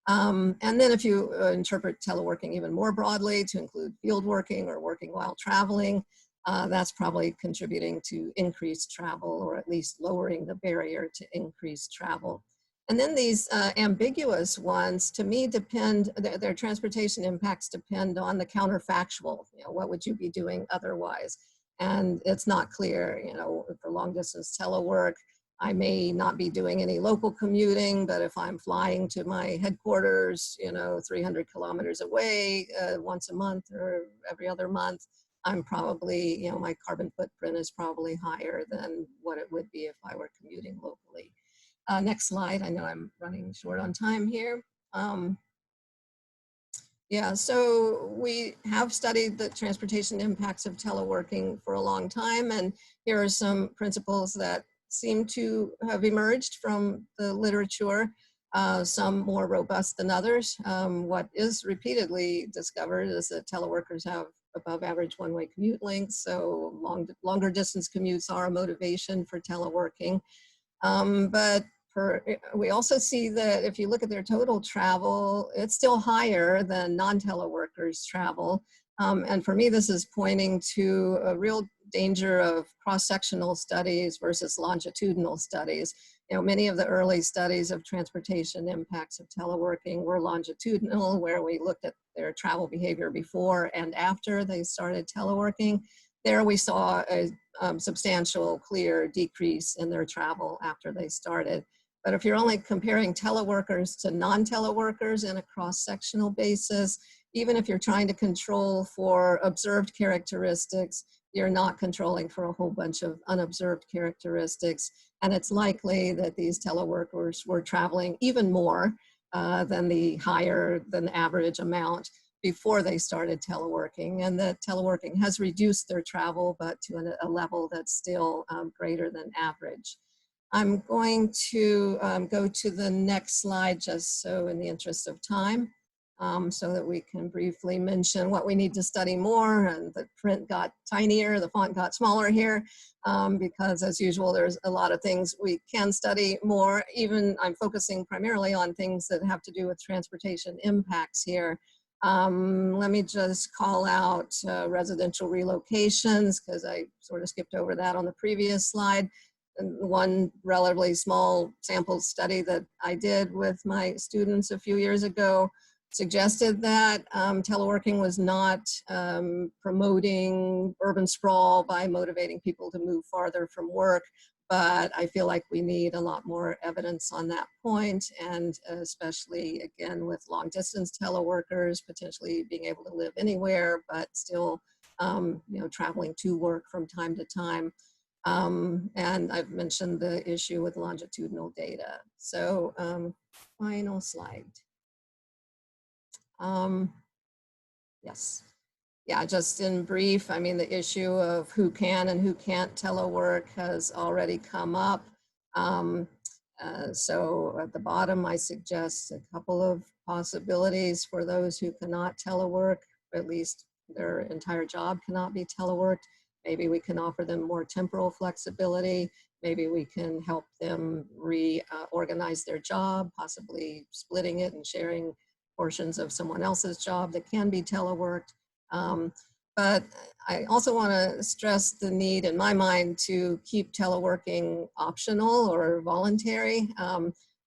Speaker 6: And then if you interpret teleworking even more broadly to include field working or working while traveling, that's probably contributing to increased travel, or at least lowering the barrier to increased travel. And then these ambiguous ones, to me, depend, their transportation impacts depend on the counterfactual. What would you be doing otherwise? And it's not clear, for long distance telework, I may not be doing any local commuting, but if I'm flying to my headquarters, 300 kilometers away once a month or every other month, I'm probably, my carbon footprint is probably higher than what it would be if I were commuting locally. Next slide. I know I'm running short on time here. Yeah, so we have studied the transportation impacts of teleworking for a long time, and here are some principles that seem to have emerged from the literature, some more robust than others. What is repeatedly discovered is that teleworkers have above average one-way commute lengths, so longer distance commutes are a motivation for teleworking. But we also see that if you look at their total travel, it's still higher than non-teleworkers travel. And for me, this is pointing to a real danger of cross-sectional studies versus longitudinal studies. Many of the early studies of transportation impacts of teleworking were longitudinal, where we looked at their travel behavior before and after they started teleworking. There we saw a substantial, clear decrease in their travel after they started. But if you're only comparing teleworkers to non-teleworkers in a cross-sectional basis, even if you're trying to control for observed characteristics, you're not controlling for a whole bunch of unobserved characteristics. And it's likely that these teleworkers were traveling even more than the higher than average amount before they started teleworking, and that teleworking has reduced their travel, but to a level that's still greater than average. I'm going to go to the next slide, just so in the interest of time, so that we can briefly mention what we need to study more. And the print got tinier, the font got smaller here, because as usual, there's a lot of things we can study more. Even I'm focusing primarily on things that have to do with transportation impacts here. Let me just call out residential relocations, because I sort of skipped over that on the previous slide. And one relatively small sample study that I did with my students a few years ago suggested that teleworking was not promoting urban sprawl by motivating people to move farther from work. But I feel like we need a lot more evidence on that point, and especially, again, with long distance teleworkers potentially being able to live anywhere, but still traveling to work from time to time. And I've mentioned the issue with longitudinal data. So final slide. Yes. Yeah, just in brief, I mean, the issue of who can and who can't telework has already come up. So at the bottom, I suggest a couple of possibilities for those who cannot telework, or at least their entire job cannot be teleworked. Maybe we can offer them more temporal flexibility. Maybe we can help them reorganize their job, possibly splitting it and sharing portions of someone else's job that can be teleworked. But I also want to stress the need, in my mind, to keep teleworking optional or voluntary.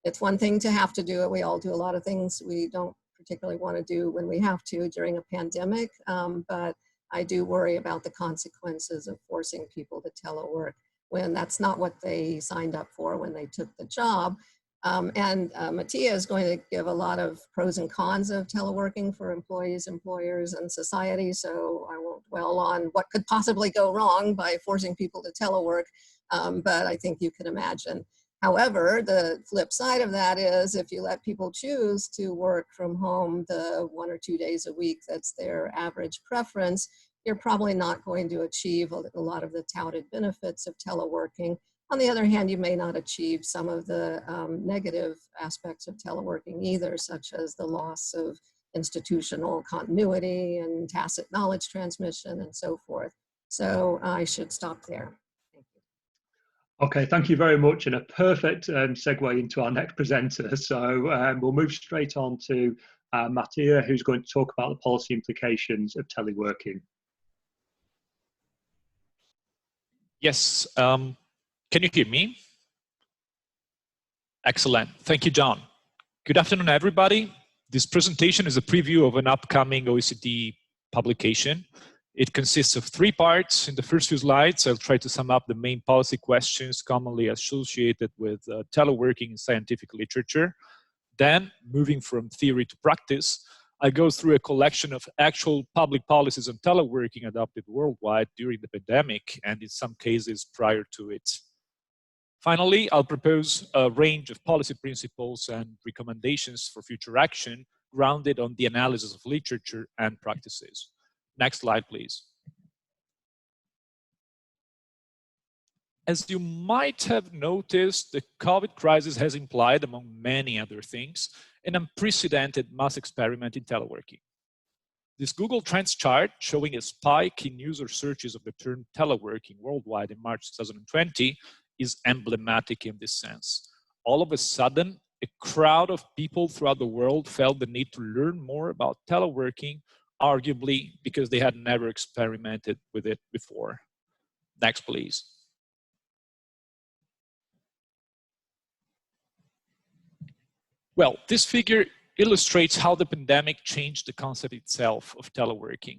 Speaker 6: It's one thing to have to do it. We all do a lot of things we don't particularly want to do when we have to during a pandemic. But I do worry about the consequences of forcing people to telework when that's not what they signed up for when they took the job. And Mattia is going to give a lot of pros and cons of teleworking for employees, employers, and society, so I won't dwell on what could possibly go wrong by forcing people to telework, but I think you can imagine. However, the flip side of that is if you let people choose to work from home the 1 or 2 days a week, that's their average preference, you're probably not going to achieve a lot of the touted benefits of teleworking. On the other hand, you may not achieve some of the negative aspects of teleworking either, such as the loss of institutional continuity and tacit knowledge transmission and so forth. So I should stop there. Thank you.
Speaker 3: Okay, thank you very much, and a perfect segue into our next presenter. So we'll move straight on to Mattia, who's going to talk about the policy implications of teleworking.
Speaker 7: Yes, can you hear me? Excellent, thank you, John. Good afternoon, everybody. This presentation is a preview of an upcoming OECD publication. It consists of 3 parts. In the first few slides, I'll try to sum up the main policy questions commonly associated with teleworking in scientific literature. Then, moving from theory to practice, I go through a collection of actual public policies on teleworking adopted worldwide during the pandemic and in some cases prior to it. Finally, I'll propose a range of policy principles and recommendations for future action grounded on the analysis of literature and practices. Next slide, please. As you might have noticed, the COVID crisis has implied, among many other things, an unprecedented mass experiment in teleworking. This Google Trends chart, showing a spike in user searches of the term teleworking worldwide in March 2020, is emblematic in this sense. All of a sudden, a crowd of people throughout the world felt the need to learn more about teleworking, arguably because they had never experimented with it before. Next, please. Well, this figure illustrates how the pandemic changed the concept itself of teleworking.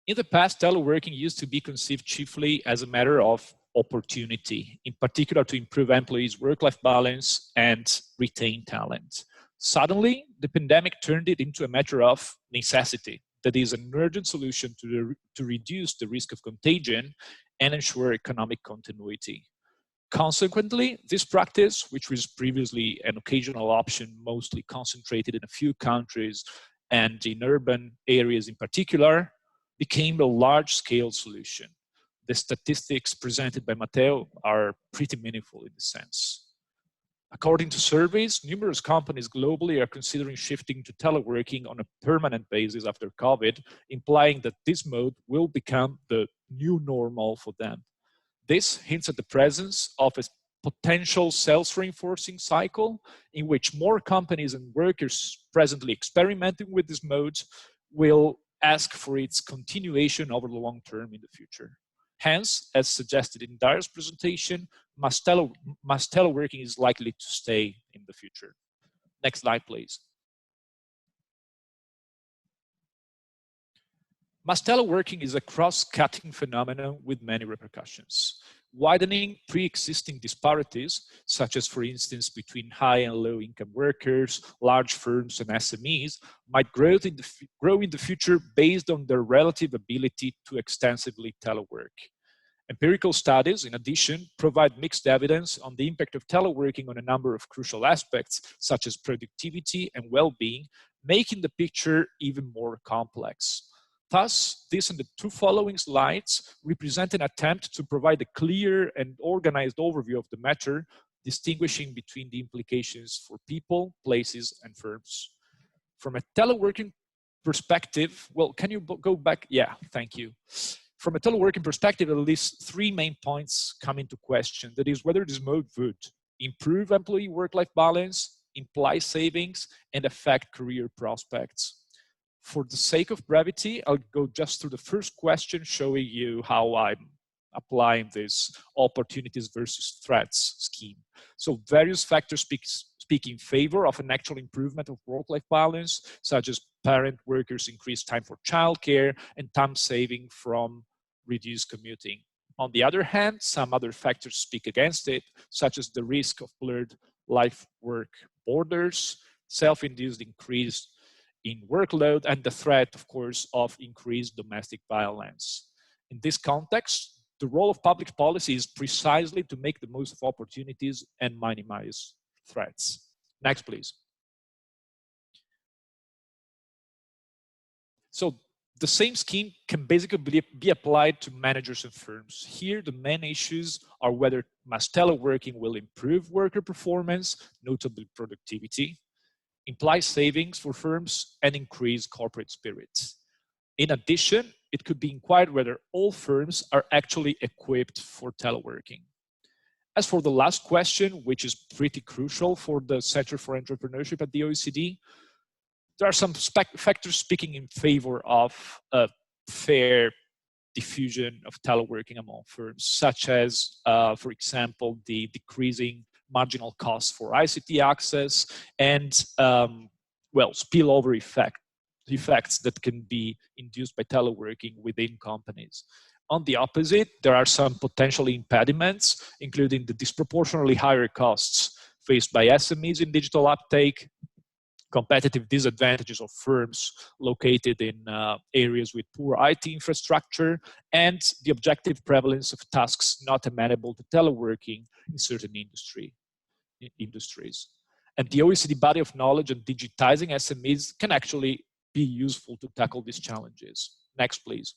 Speaker 7: In the past, teleworking used to be conceived chiefly as a matter of opportunity, in particular to improve employees' work-life balance and retain talent. Suddenly, the pandemic turned it into a matter of necessity, that is, an urgent solution to reduce the risk of contagion and ensure economic continuity. Consequently, this practice, which was previously an occasional option mostly concentrated in a few countries and in urban areas in particular, became a large-scale solution. The statistics presented by Matteo are pretty meaningful in this sense. According to surveys, numerous companies globally are considering shifting to teleworking on a permanent basis after COVID, implying that this mode will become the new normal for them. This hints at the presence of a potential self-reinforcing cycle in which more companies and workers presently experimenting with this mode will ask for its continuation over the long term in the future. Hence, as suggested in Daria's presentation, mass teleworking is likely to stay in the future. Next slide, please. Mass teleworking is a cross-cutting phenomenon with many repercussions. Widening pre-existing disparities, such as, for instance, between high and low-income workers, large firms, and SMEs, might grow in the future based on their relative ability to extensively telework. Empirical studies, in addition, provide mixed evidence on the impact of teleworking on a number of crucial aspects, such as productivity and well-being, making the picture even more complex. Thus, this and the 2 following slides represent an attempt to provide a clear and organized overview of the matter, distinguishing between the implications for people, places, and firms. From a teleworking perspective, well, can you go back? Yeah, thank you. From a teleworking perspective, at least 3 main points come into question. That is, whether this mode would improve employee work-life balance, imply savings, and affect career prospects. For the sake of brevity, I'll go just through the first question, showing you how I'm applying this opportunities versus threats scheme. So various factors speak in favor of an actual improvement of work-life balance, such as parent workers' increased time for childcare and time saving from reduced commuting. On the other hand, some other factors speak against it, such as the risk of blurred life-work borders, self-induced increase in workload, and the threat, of course, of increased domestic violence. In this context, the role of public policy is precisely to make the most of opportunities and minimize threats. Next, please. So the same scheme can basically be applied to managers and firms. Here, the main issues are whether mass teleworking will improve worker performance, notably productivity, imply savings for firms, and increase corporate spirit. In addition, it could be inquired whether all firms are actually equipped for teleworking. As for the last question, which is pretty crucial for the Center for Entrepreneurship at the OECD, there are some factors speaking in favor of a fair diffusion of teleworking among firms, such as, for example, the decreasing marginal costs for ICT access and, well, spillover effects that can be induced by teleworking within companies. On the opposite, there are some potential impediments, including the disproportionately higher costs faced by SMEs in digital uptake, competitive disadvantages of firms located in areas with poor IT infrastructure, and the objective prevalence of tasks not amenable to teleworking in certain industries. And the OECD body of knowledge on digitizing SMEs can actually be useful to tackle these challenges. Next, please.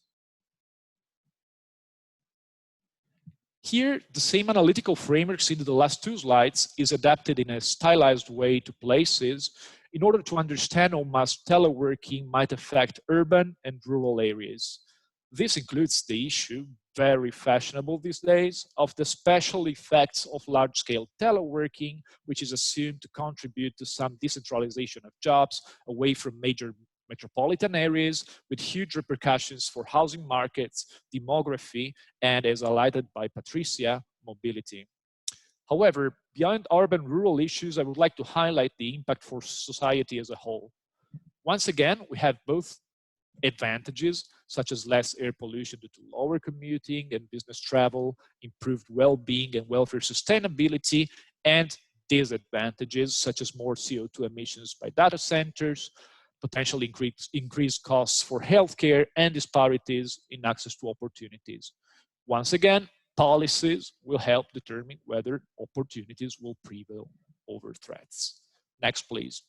Speaker 7: Here, the same analytical framework seen in the last two slides is adapted in a stylized way to places in order to understand how mass teleworking might affect urban and rural areas. This includes the issue, very fashionable these days, of the special effects of large-scale teleworking, which is assumed to contribute to some decentralization of jobs away from major metropolitan areas, with huge repercussions for housing markets, demography, and, as highlighted by Patricia, mobility. However, beyond urban-rural issues, I would like to highlight the impact for society as a whole. Once again, we have both advantages, such as less air pollution due to lower commuting and business travel, improved well-being and welfare sustainability, and disadvantages, such as more CO2 emissions by data centers, potentially increased costs for healthcare, and disparities in access to opportunities. Once again, policies will help determine whether opportunities will prevail over threats. Next, please.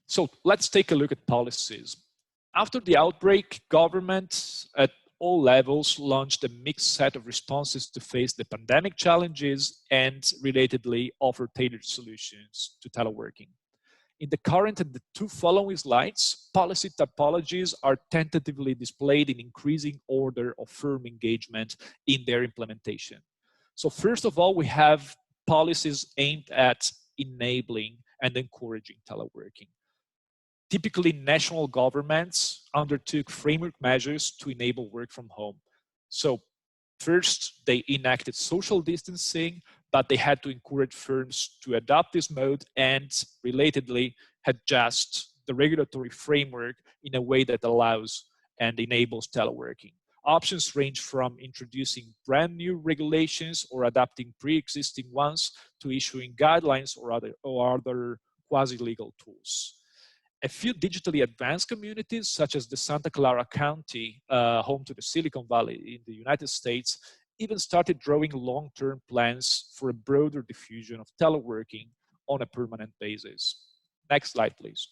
Speaker 7: So let's take a look at policies. After the outbreak, governments at all levels launched a mixed set of responses to face the pandemic challenges and, relatedly, offer tailored solutions to teleworking. In the current and the two following slides, policy typologies are tentatively displayed in increasing order of firm engagement in their implementation. So first of all, we have policies aimed at enabling and encouraging teleworking. Typically, national governments undertook framework measures to enable work from home. So first, they enacted social distancing, but they had to encourage firms to adopt this mode and, relatedly, adjust the regulatory framework in a way that allows and enables teleworking. Options range from introducing brand new regulations or adapting pre-existing ones to issuing guidelines or other quasi-legal tools. A few digitally advanced communities, such as the Santa Clara County, home to the Silicon Valley in the United States, even started drawing long-term plans for a broader diffusion of teleworking on a permanent basis. Next slide, please.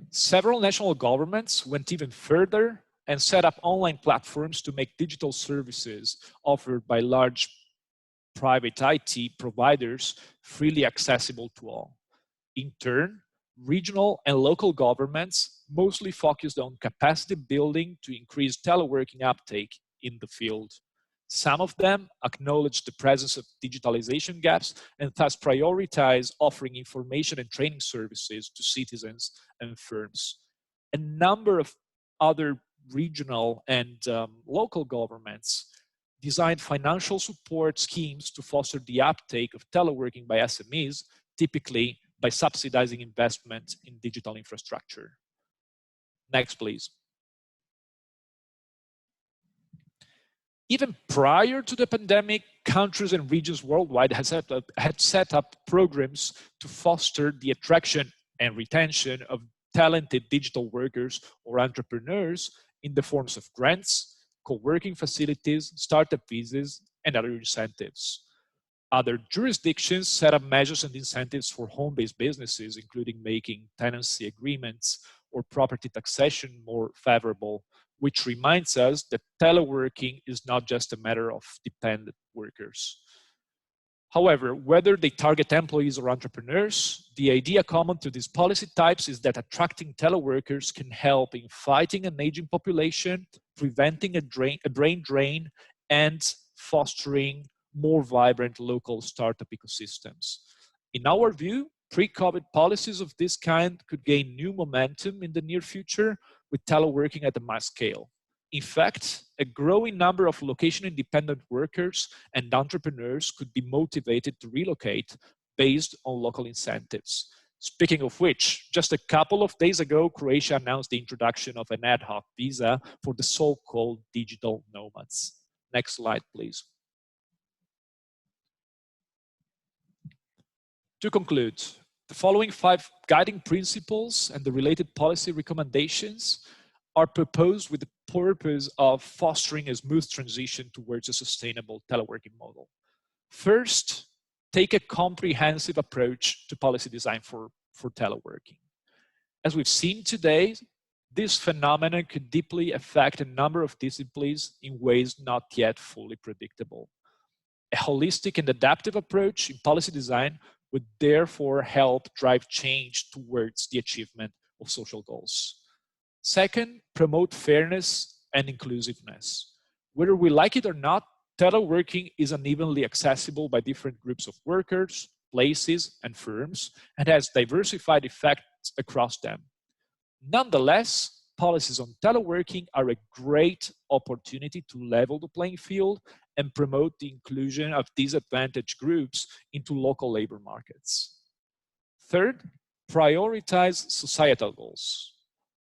Speaker 7: Several national governments went even further and set up online platforms to make digital services offered by large private IT providers freely accessible to all. In turn, regional and local governments mostly focused on capacity building to increase teleworking uptake in the field. Some of them acknowledged the presence of digitalization gaps and thus prioritize offering information and training services to citizens and firms. A number of other regional and local governments designed financial support schemes to foster the uptake of teleworking by SMEs, typically by subsidizing investment in digital infrastructure. Next, please. Even prior to the pandemic, countries and regions worldwide had set up programs to foster the attraction and retention of talented digital workers or entrepreneurs in the forms of grants, co-working facilities, startup visas, and other incentives. Other jurisdictions set up measures and incentives for home-based businesses, including making tenancy agreements or property taxation more favorable, which reminds us that teleworking is not just a matter of dependent workers. However, whether they target employees or entrepreneurs, the idea common to these policy types is that attracting teleworkers can help in fighting an aging population, preventing a brain drain, and fostering more vibrant local startup ecosystems. In our view, pre-COVID policies of this kind could gain new momentum in the near future with teleworking at a mass scale. In fact, a growing number of location-independent workers and entrepreneurs could be motivated to relocate based on local incentives. Speaking of which, just a couple of days ago, Croatia announced the introduction of an ad hoc visa for the so-called digital nomads. Next slide, please. To conclude, the following 5 guiding principles and the related policy recommendations are proposed with the purpose of fostering a smooth transition towards a sustainable teleworking model. First, take a comprehensive approach to policy design for teleworking. As we've seen today, this phenomenon could deeply affect a number of disciplines in ways not yet fully predictable. A holistic and adaptive approach in policy design would therefore help drive change towards the achievement of social goals. Second, promote fairness and inclusiveness. Whether we like it or not, teleworking is unevenly accessible by different groups of workers, places, and firms, and has diversified effects across them. Nonetheless, policies on teleworking are a great opportunity to level the playing field and promote the inclusion of disadvantaged groups into local labor markets. Third, prioritize societal goals.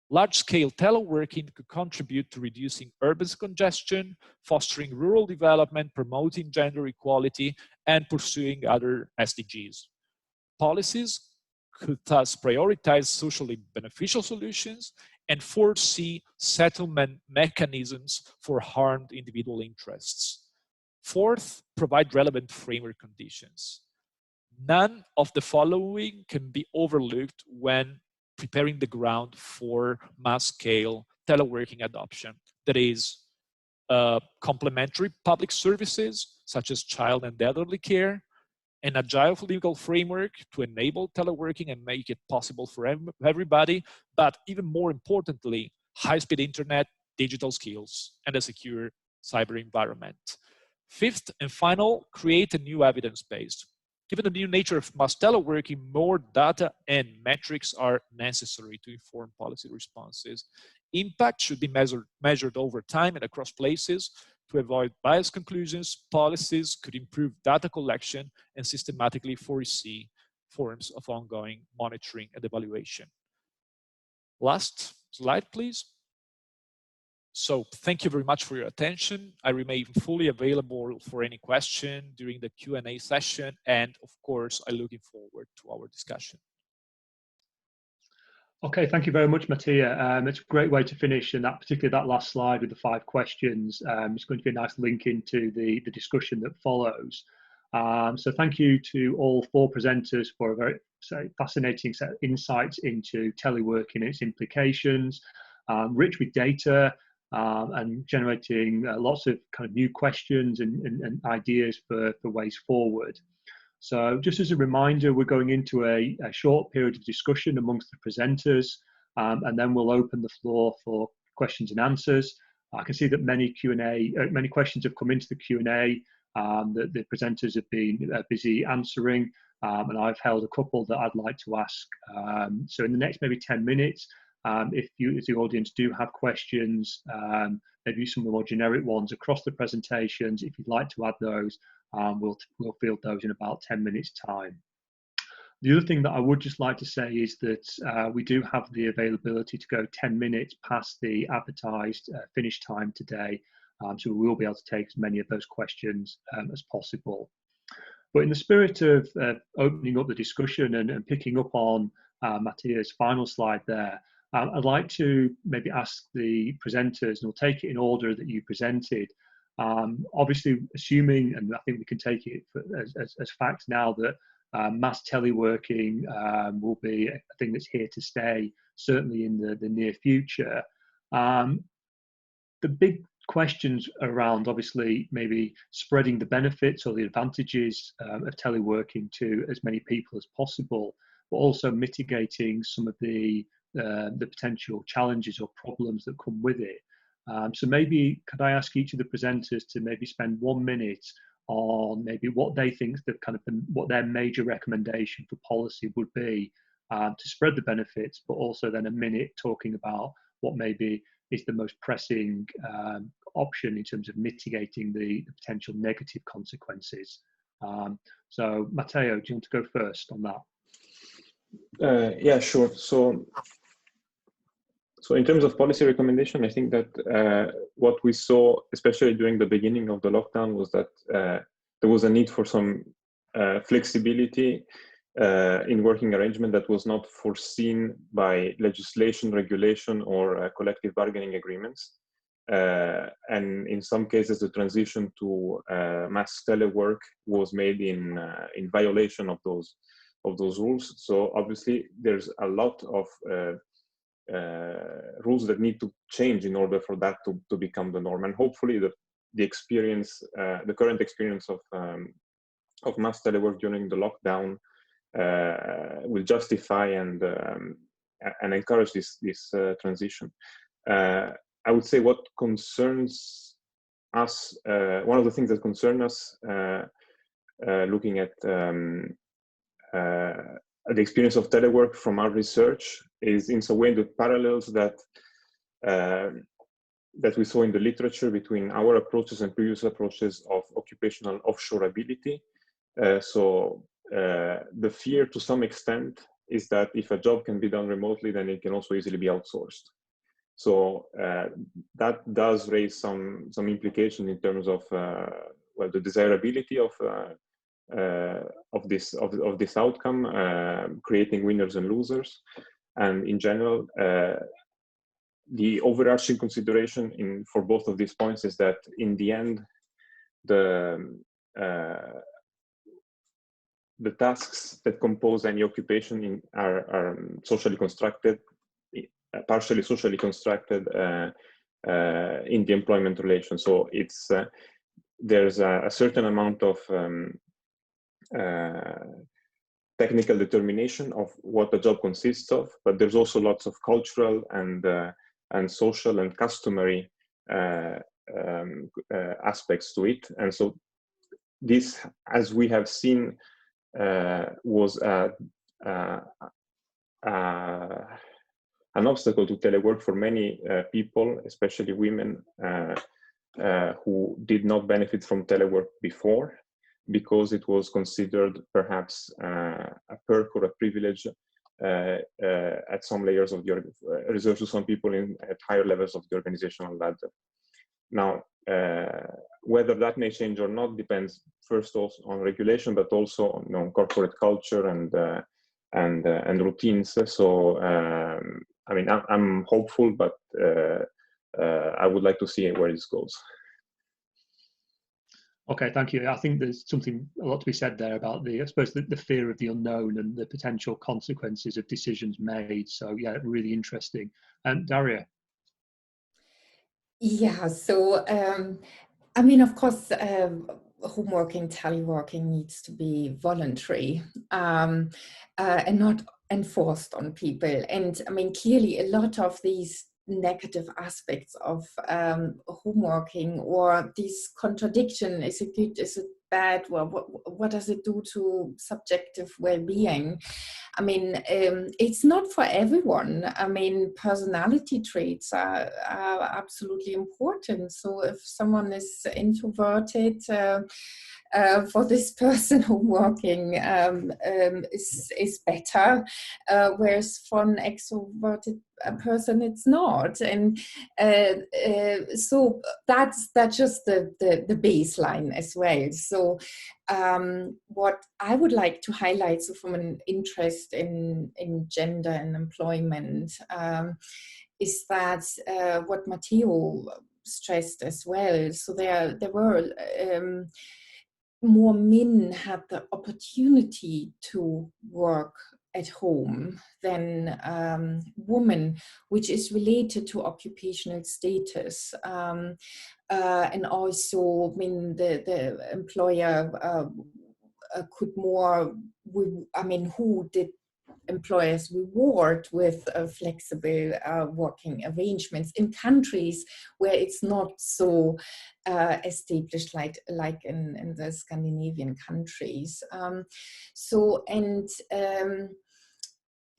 Speaker 7: Large-scale teleworking could contribute to reducing urban congestion, fostering rural development, promoting gender equality, and pursuing other SDGs. Policies could thus prioritize socially beneficial solutions and foresee settlement mechanisms for harmed individual interests. Fourth, provide relevant framework conditions. None of the following can be overlooked when preparing the ground for mass-scale teleworking adoption. That is, complementary public services, such as child and elderly care, an agile legal framework to enable teleworking and make it possible for everybody, but even more importantly, high-speed internet, digital skills, and a secure cyber environment. Fifth and final, create a new evidence base. Given the new nature of mass teleworking, more data and metrics are necessary to inform policy responses. Impact should be measured over time and across places. To avoid biased conclusions, policies could improve data collection and systematically foresee forms of ongoing monitoring and evaluation. Last slide, please. So thank you very much for your attention. I remain fully available for any question during the Q&A session. And of course, I'm looking forward to our discussion.
Speaker 3: Okay, thank you very much, Mattia. It's a great way to finish, and particularly that last slide with the 5 questions. It's going to be a nice link into the discussion that follows. So thank you to all 4 presenters for a very fascinating set of insights into teleworking and its implications, rich with data, and generating lots of kind of new questions and ideas for ways forward. So just as a reminder, we're going into a short period of discussion amongst the presenters, and then we'll open the floor for questions and answers. I can see that many questions have come into the Q&A that the presenters have been busy answering, and I've held a couple that I'd like to ask. So in the next maybe 10 minutes, if the audience do have questions, maybe some of the more generic ones across the presentations, if you'd like to add those, we'll field those in about 10 minutes time. The other thing that I would just like to say is that we do have the availability to go 10 minutes past the advertised finish time today, so we will be able to take as many of those questions as possible. But in the spirit of opening up the discussion and picking up on Mattia's final slide there, I'd like to maybe ask the presenters, and we'll take it in order that you presented, Obviously, assuming, and I think we can take it as facts now, that mass teleworking will be a thing that's here to stay, certainly in the near future. The big questions around, obviously, maybe spreading the benefits or the advantages of teleworking to as many people as possible, but also mitigating some of the potential challenges or problems that come with it. So maybe could I ask each of the presenters to maybe spend 1 minute on maybe what they think what their major recommendation for policy would be to spread the benefits, but also then a minute talking about what maybe is the most pressing option in terms of mitigating the potential negative consequences. So Matteo, do you want to go first on that?
Speaker 4: Yeah, sure. So in terms of policy recommendation, I think that what we saw, especially during the beginning of the lockdown, was that there was a need for some flexibility in working arrangement that was not foreseen by legislation, regulation, or collective bargaining agreements. And in some cases, the transition to mass telework was made in violation of those rules. So obviously, there's a lot of rules that need to change in order for that to become the norm. And hopefully, the experience, the current experience of mass telework during the lockdown will justify and encourage this transition. I would say what concerns us, one of the things that concern us looking at the experience of telework from our research is in some way the parallels that we saw in the literature between our approaches and previous approaches of occupational offshoreability. So the fear to some extent is that if a job can be done remotely, then it can also easily be outsourced. So that does raise some implication in terms of well, the desirability of this outcome, creating winners and losers, and in general, the overarching consideration for both of these points is that in the end, the tasks that compose any occupation are socially constructed, partially socially constructed in the employment relation. So it's there's a certain amount of technical determination of what the job consists of, but there's also lots of cultural and social and customary aspects to it. And so this, as we have seen, was an obstacle to telework for many people, especially women who did not benefit from telework before, because it was considered perhaps a perk or a privilege at some layers of the reserved to some people at higher levels of the organizational ladder. Now, whether that may change or not depends first also on regulation, but also on corporate culture and routines. So, I mean, I'm hopeful, but I would like to see where this goes.
Speaker 3: Okay, thank you. I think there's a lot to be said there about I suppose, the fear of the unknown and the potential consequences of decisions made. So yeah, really interesting. And Daria.
Speaker 5: Yeah, so I mean, of course, home working, teleworking needs to be voluntary and not enforced on people. And I mean, clearly a lot of these negative aspects of home working, or this contradiction, is it good, is it bad, well, what does it do to subjective well-being? I mean, it's not for everyone. I mean, personality traits are absolutely important. So if someone is introverted, for this person, home working is better, whereas for an extroverted person, it's not. And so that's just the baseline as well. So what I would like to highlight, so from an interest in gender and employment, is that what Matteo stressed as well. So there were more men had the opportunity to work at home than women, which is related to occupational status. And also, I mean, the employer could more, who did employers reward with flexible working arrangements in countries where it's not so established like in the Scandinavian countries.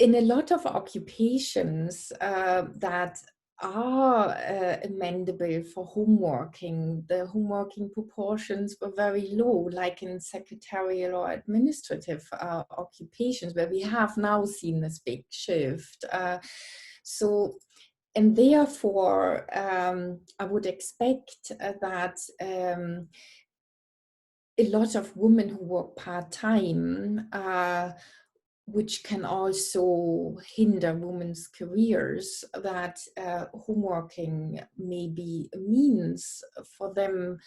Speaker 5: In a lot of occupations that are amendable for home working, the home working proportions were very low, like in secretarial or administrative occupations, where we have now seen this big shift. And therefore, I would expect that a lot of women who work part-time, which can also hinder women's careers, that home working may be a means for them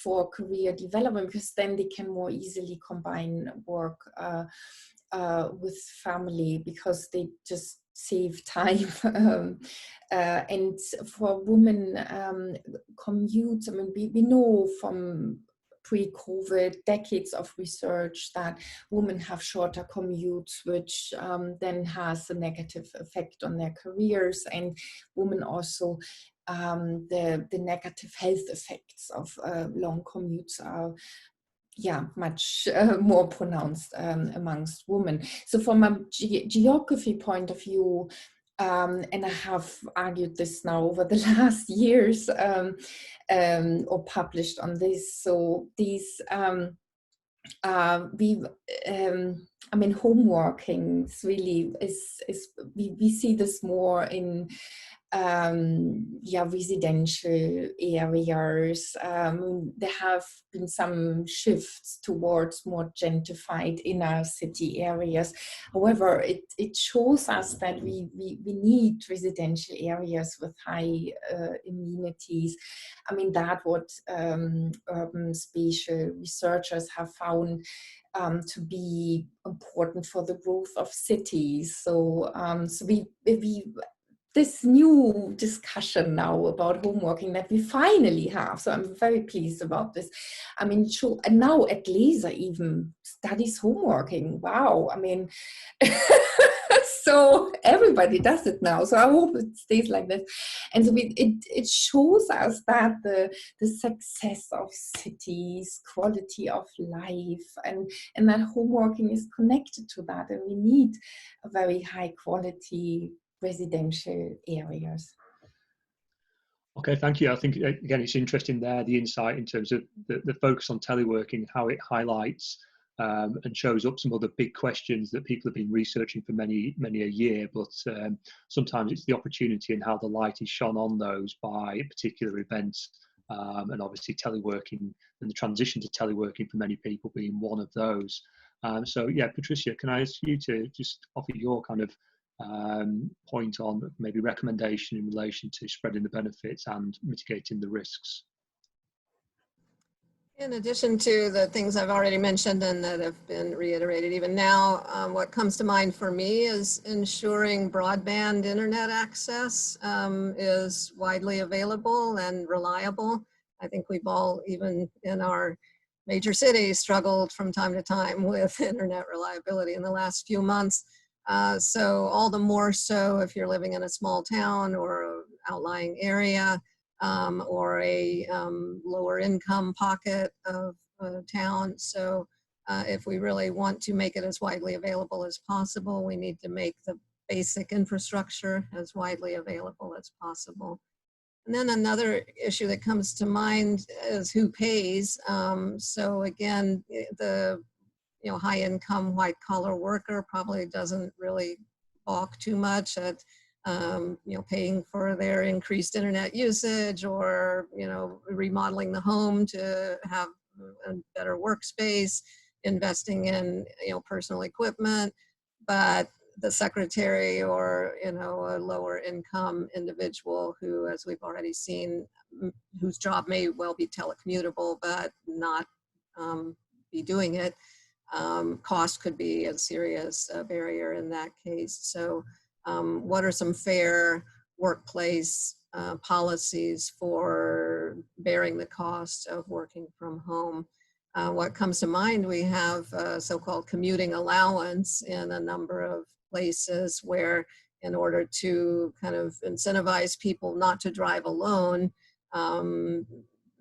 Speaker 5: for career development, because then they can more easily combine work with family, because they just save time. And for women, commutes, I mean, we know from pre-COVID decades of research that women have shorter commutes, which then has a negative effect on their careers, and women also the negative health effects of long commutes are much more pronounced amongst women. So from a geography point of view, and I have argued this now over the last years, or published on this. So these, home working is really we see this more in residential areas. There have been some shifts towards more gentrified inner city areas. However, it shows us that we need residential areas with high amenities. I mean, that what urban spatial researchers have found to be important for the growth of cities. So, we this new discussion now about home working that we finally have. So I'm very pleased about this. I mean, and now at LASER even studies home working. Wow. I mean, so everybody does it now. So I hope it stays like this. And so it shows us that the success of cities, quality of life, and that home working is connected to that. And we need a very high quality residential areas.
Speaker 3: Okay, thank you. I think, again, it's interesting there, the insight in terms of the focus on teleworking, how it highlights and shows up some other big questions that people have been researching for many a year, but sometimes it's the opportunity and how the light is shone on those by particular events, and obviously teleworking and the transition to teleworking for many people being one of those. So yeah, Patricia, can I ask you to just offer your kind of point on maybe recommendation in relation to spreading the benefits and mitigating the risks?
Speaker 6: In addition to the things I've already mentioned and that have been reiterated even now, what comes to mind for me is ensuring broadband internet access is widely available and reliable. I think we've all, even in our major cities, struggled from time to time with internet reliability in the last few months. So all the more so if you're living in a small town or an outlying area, or a lower income pocket of town. So if we really want to make it as widely available as possible, we need to make the basic infrastructure as widely available as possible. And then another issue that comes to mind is who pays. So again, the high income white collar worker probably doesn't really balk too much at paying for their increased internet usage, or remodeling the home to have a better workspace, investing in personal equipment. But the secretary or a lower income individual who, as we've already seen, whose job may well be telecommutable, but not be doing it. Cost could be a serious barrier in that case. So what are some fair workplace policies for bearing the cost of working from home? What comes to mind, we have so-called commuting allowance in a number of places where, in order to kind of incentivize people not to drive alone,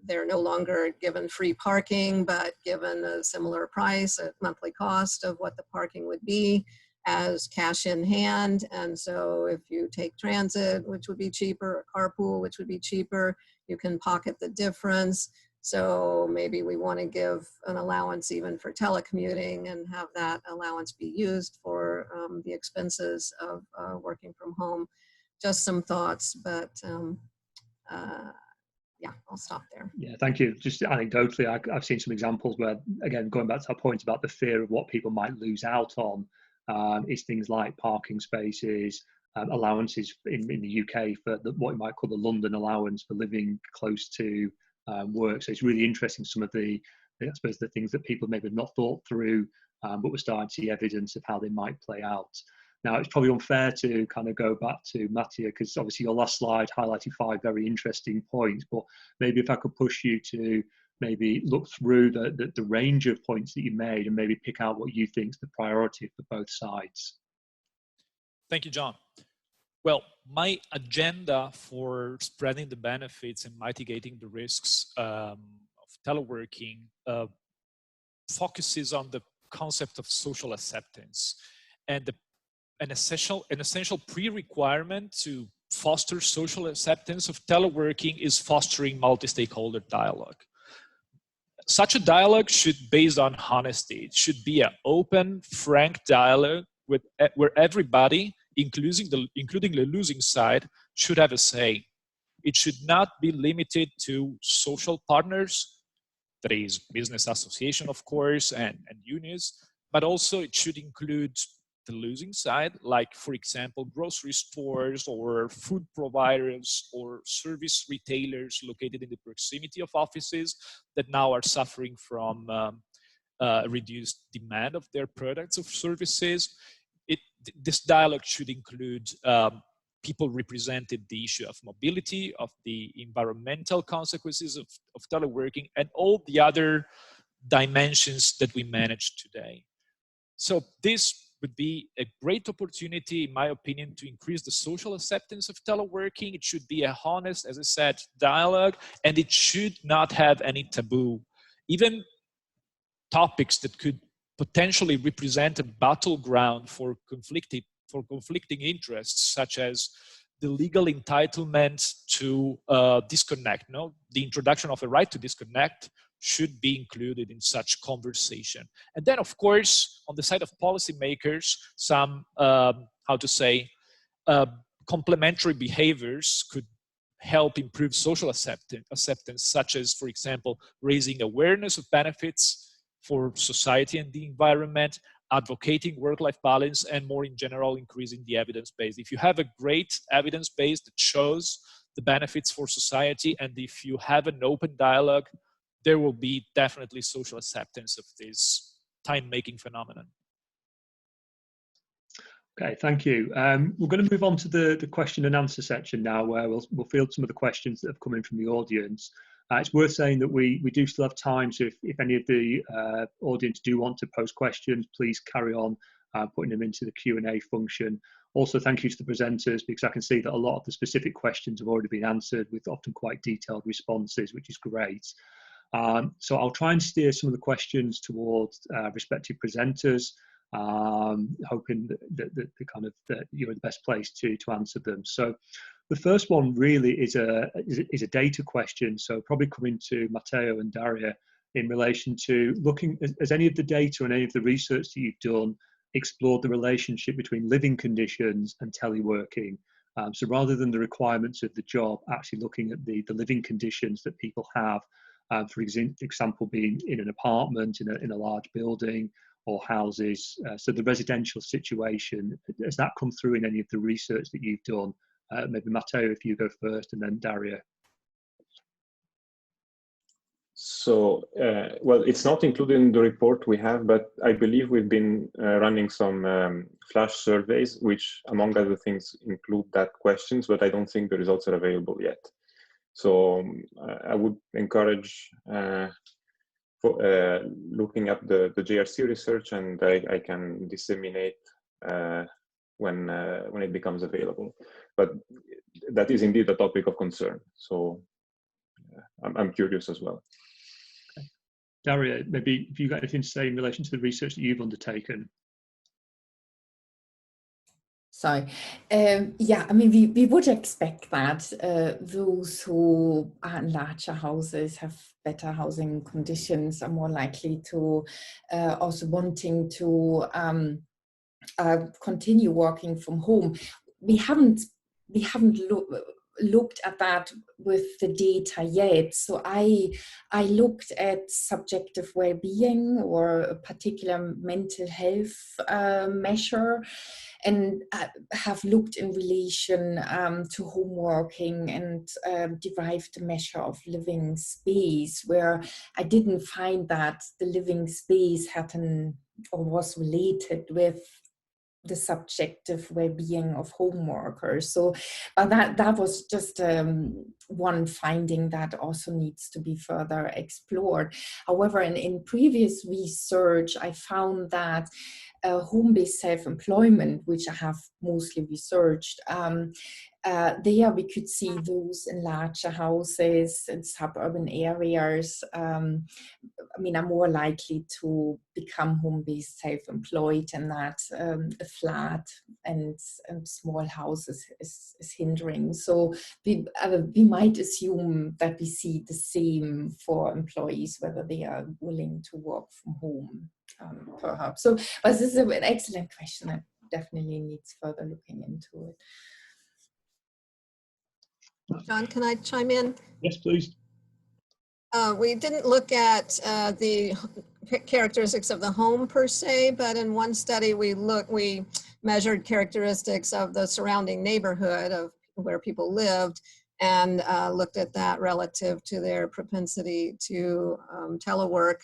Speaker 6: they're no longer given free parking, but given a similar price, a monthly cost of what the parking would be as cash in hand. And so if you take transit, which would be cheaper, or carpool, which would be cheaper, you can pocket the difference. So maybe we want to give an allowance even for telecommuting and have that allowance be used for the expenses of working from home. Just some thoughts, but yeah, I'll stop there.
Speaker 3: Yeah, thank you. Just anecdotally, I've seen some examples where, again, going back to our point about the fear of what people might lose out on, is things like parking spaces, allowances in the UK for what you might call the London allowance for living close to work. So it's really interesting, some of I suppose the things that people maybe have not thought through, but we're starting to see evidence of how they might play out. Now, it's probably unfair to kind of go back to Mattia, because obviously your last slide highlighted 5 very interesting points, but maybe if I could push you to maybe look through the range of points that you made and maybe pick out what you think is the priority for both sides.
Speaker 7: Thank you, John. Well, my agenda for spreading the benefits and mitigating the risks of teleworking focuses on the concept of social acceptance, and an essential pre-requirement to foster social acceptance of teleworking is fostering multi-stakeholder dialogue. Such a dialogue should be based on honesty. It should be an open, frank dialogue where everybody, including the losing side, should have a say. It should not be limited to social partners, that is business association, of course, and unions, but also it should include the losing side, like, for example, grocery stores or food providers or service retailers located in the proximity of offices that now are suffering from reduced demand of their products or services. This dialogue should include people represented the issue of mobility, of the environmental consequences of teleworking, and all the other dimensions that we manage today. So this would be a great opportunity, in my opinion, to increase the social acceptance of teleworking. It should be a honest, as I said, dialogue, and it should not have any taboo. Even topics that could potentially represent a battleground for conflicting interests, such as the legal entitlement to disconnect. No, the introduction of a right to disconnect should be included in such conversation. And then, of course, on the side of policymakers, some, complementary behaviors could help improve social acceptance, such as, for example, raising awareness of benefits for society and the environment, advocating work-life balance, and more in general, increasing the evidence base. If you have a great evidence base that shows the benefits for society, and if you have an open dialogue, there will be definitely social acceptance of this time-making phenomenon.
Speaker 3: Okay, thank you. We're going to move on to the question and answer section now, where we'll field some of the questions that have come in from the audience. It's worth saying that we do still have time, so if any of the audience do want to post questions, please carry on putting them into the Q&A function. Also, thank you to the presenters, because I can see that a lot of the specific questions have already been answered with often quite detailed responses, which is great. So I'll try and steer some of the questions towards respective presenters, hoping that you're in the best place to answer them. So the first one really is a data question. So probably coming to Matteo and Daria in relation to looking, as any of the data and any of the research that you've done explored the relationship between living conditions and teleworking. So rather than the requirements of the job, actually looking at the living conditions that people have. For example, being in an apartment, in a large building or houses. So the residential situation, has that come through in any of the research that you've done? Maybe Matteo, if you go first, and then Daria.
Speaker 4: So, well, it's not included in the report we have, but I believe we've been running some flash surveys, which among other things include that questions, but I don't think the results are available yet. So I would encourage looking up the JRC research, and I can disseminate when it becomes available. But that is indeed a topic of concern. So I'm curious as well.
Speaker 3: Okay. Daria, maybe if you got anything to say in relation to the research that you've undertaken.
Speaker 5: Sorry. Yeah, I mean, we would expect that those who are in larger houses have better housing conditions, are more likely to also wanting to continue working from home. We haven't looked at that with the data yet. So I looked at subjective well-being or a particular mental health measure, and have looked in relation to home working and derived a measure of living space, where I didn't find that the living space had or was related with the subjective well-being of home workers. So that was just one finding that also needs to be further explored. However, in previous research, I found that home-based self-employment, which I have mostly researched, there we could see those in larger houses in suburban areas I mean, are more likely to become home-based self-employed, and that a flat and small houses is hindering. So we might assume that we see the same for employees, whether they are willing to work from home, perhaps. So, but this is an excellent question that definitely needs further looking into it.
Speaker 6: John, can I chime in?
Speaker 3: Yes, please.
Speaker 6: We didn't look at the characteristics of the home per se, but in one study we measured characteristics of the surrounding neighborhood of where people lived, and looked at that relative to their propensity to telework,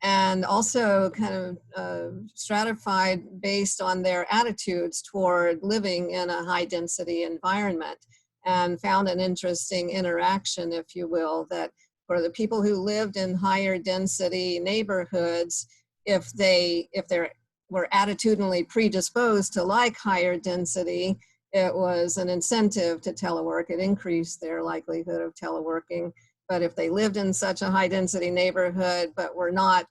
Speaker 6: and also kind of stratified based on their attitudes toward living in a high density environment, and found an interesting interaction, if you will, that for the people who lived in higher density neighborhoods, if they were attitudinally predisposed to like higher density, it was an incentive to telework. It increased their likelihood of teleworking. But if they lived in such a high density neighborhood but were not,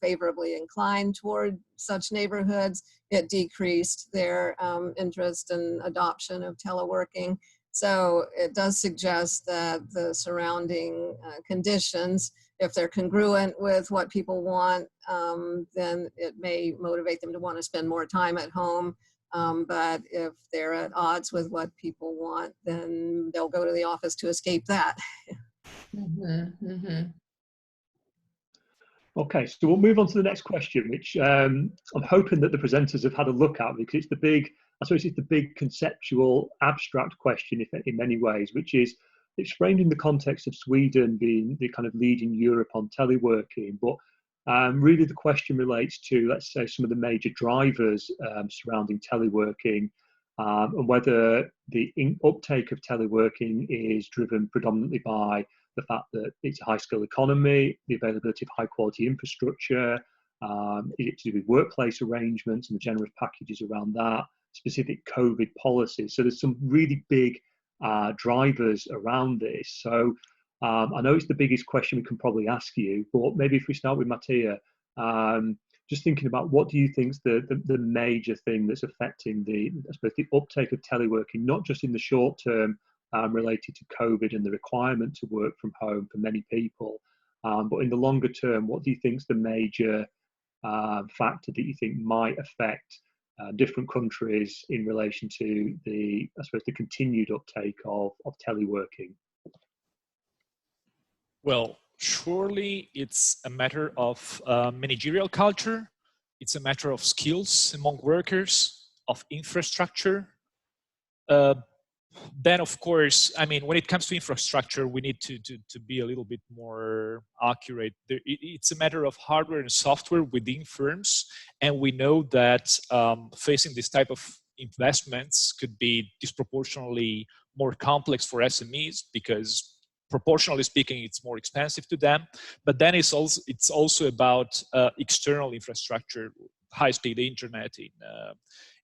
Speaker 6: favorably inclined toward such neighborhoods, it decreased their interest and adoption of teleworking. So it does suggest that the surrounding conditions, if they're congruent with what people want, then it may motivate them to want to spend more time at home. But if they're at odds with what people want, then they'll go to the office to escape that.
Speaker 5: Mm-hmm, mm-hmm.
Speaker 3: Okay, so we'll move on to the next question, which I'm hoping that the presenters have had a look at, because it's the big conceptual abstract question in many ways, which is, it's framed in the context of Sweden being the kind of lead in Europe on teleworking, but really the question relates to, let's say, some of the major drivers surrounding teleworking, and whether the uptake of teleworking is driven predominantly by the fact that it's a high-skill economy, the availability of high-quality infrastructure, is it to do with workplace arrangements and the generous packages around that, specific COVID policies. So there's some really big drivers around this. So I know it's the biggest question we can probably ask you, but maybe if we start with Mattia, just thinking about what do you think is the major thing that's affecting the uptake of teleworking, not just in the short term, related to COVID and the requirement to work from home for many people, but in the longer term, what do you think is the major factor that you think might affect different countries in relation to the continued uptake of teleworking?
Speaker 7: Well, surely it's a matter of managerial culture. It's a matter of skills among workers, of infrastructure. then, of course, I mean, when it comes to infrastructure, we need to be a little bit more accurate. It's a matter of hardware and software within firms, and we know that facing this type of investments could be disproportionately more complex for SMEs because, proportionally speaking, it's more expensive to them. But then it's also about external infrastructure, high-speed internet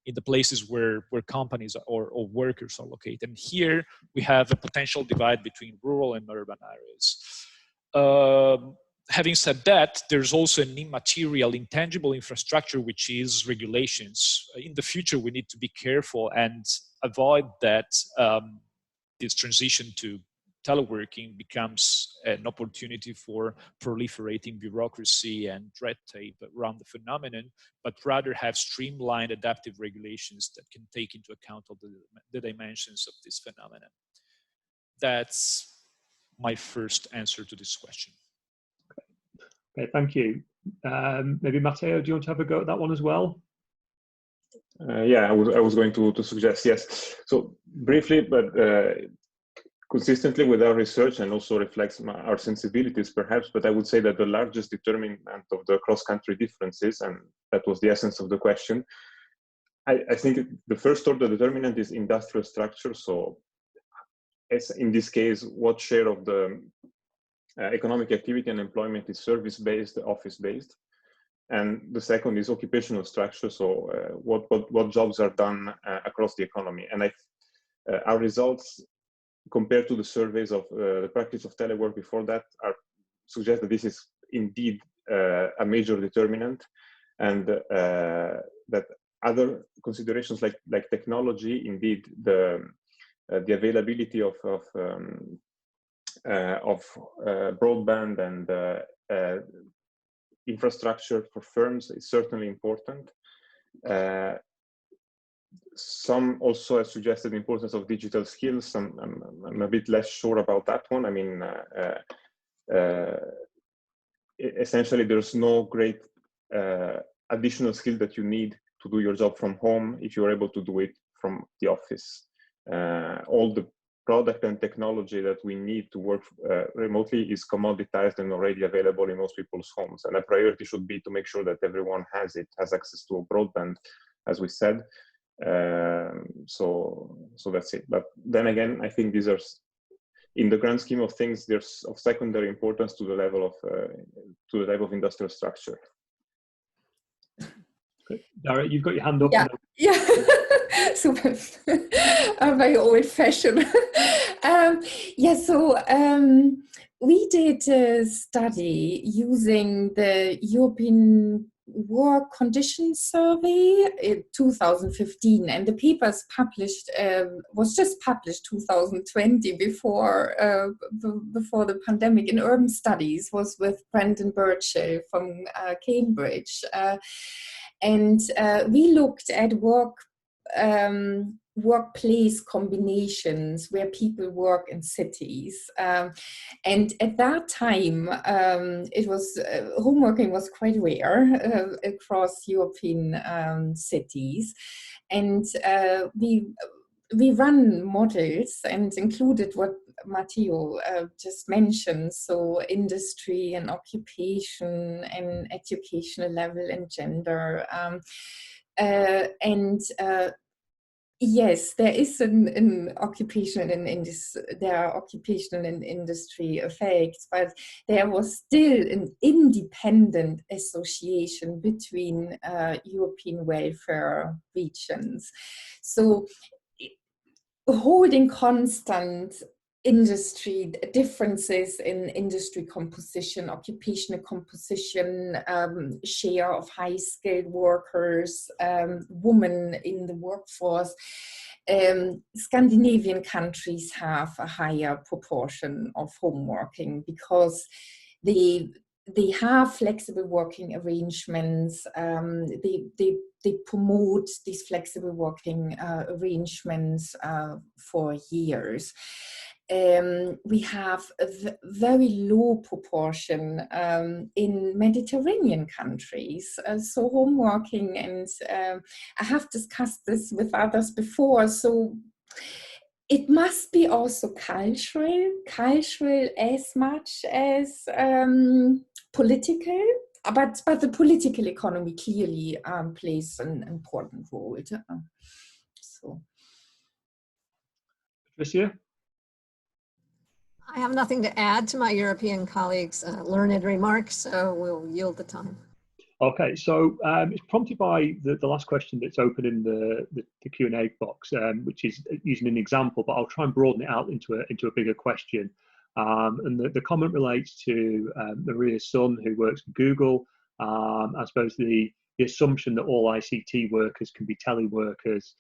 Speaker 7: in the places where companies or workers are located. And here we have a potential divide between rural and urban areas. Having said that, there's also an immaterial, intangible infrastructure, which is regulations. In the future, we need to be careful and avoid that this transition to teleworking becomes an opportunity for proliferating bureaucracy and red tape around the phenomenon, but rather have streamlined adaptive regulations that can take into account all the dimensions of this phenomenon. That's my first answer to this question.
Speaker 3: Okay, thank you. Maybe Matteo, do you want to have a go at that one as well?
Speaker 4: Yeah, I was going to suggest, yes. So briefly, but consistently with our research, and also reflects our sensibilities perhaps, but I would say that the largest determinant of the cross-country differences, and that was the essence of the question, I think the first order determinant is industrial structure. So as in this case, what share of the economic activity and employment is service-based, office-based. And the second is occupational structure. So what jobs are done across the economy. And our results compared to the surveys of the practice of telework before that suggest that this is indeed a major determinant, and that other considerations like technology, indeed the availability of broadband and infrastructure for firms is certainly important. Some also have suggested the importance of digital skills. I'm a bit less sure about that one. I mean, essentially, there's no great additional skill that you need to do your job from home if you're able to do it from the office. All the product and technology that we need to work remotely is commoditized and already available in most people's homes. And a priority should be to make sure that everyone has access to a broadband, as we said. So that's it. But then again, I think these are, in the grand scheme of things, there's of secondary importance to the level of industrial structure.
Speaker 3: Okay. Dara, you've got your hand up.
Speaker 5: Yeah. Super. Very old-fashioned. We did a study using the European Work Conditions Survey in 2015, and the papers published was just published 2020 before the pandemic. In Urban Studies was with Brendan Burchell from Cambridge, and we looked at workplace combinations where people work in cities, and at that time it was home working was quite rare across European cities, and we run models and included what Matteo just mentioned, so industry and occupation and educational level and gender, yes, there is an occupational and there are occupational and industry effects, but there was still an independent association between European welfare regions. So holding constant industry differences in industry composition, occupational composition, share of high-skilled workers, women in the workforce. Scandinavian countries have a higher proportion of home working because they have flexible working arrangements. They promote these flexible working arrangements for years. We have a very low proportion in Mediterranean countries. So home working, and I have discussed this with others before. So it must be also cultural as much as political. But the political economy clearly plays an important role. So,
Speaker 3: Patricia?
Speaker 6: I have nothing to add to my European colleagues' learned remarks, so we'll yield the time.
Speaker 3: Okay, so it's prompted by the last question that's open in the Q&A box, which is using an example, but I'll try and broaden it out into a bigger question. And the comment relates to Maria's son, who works for Google. I suppose the assumption that all ICT workers can be teleworkers.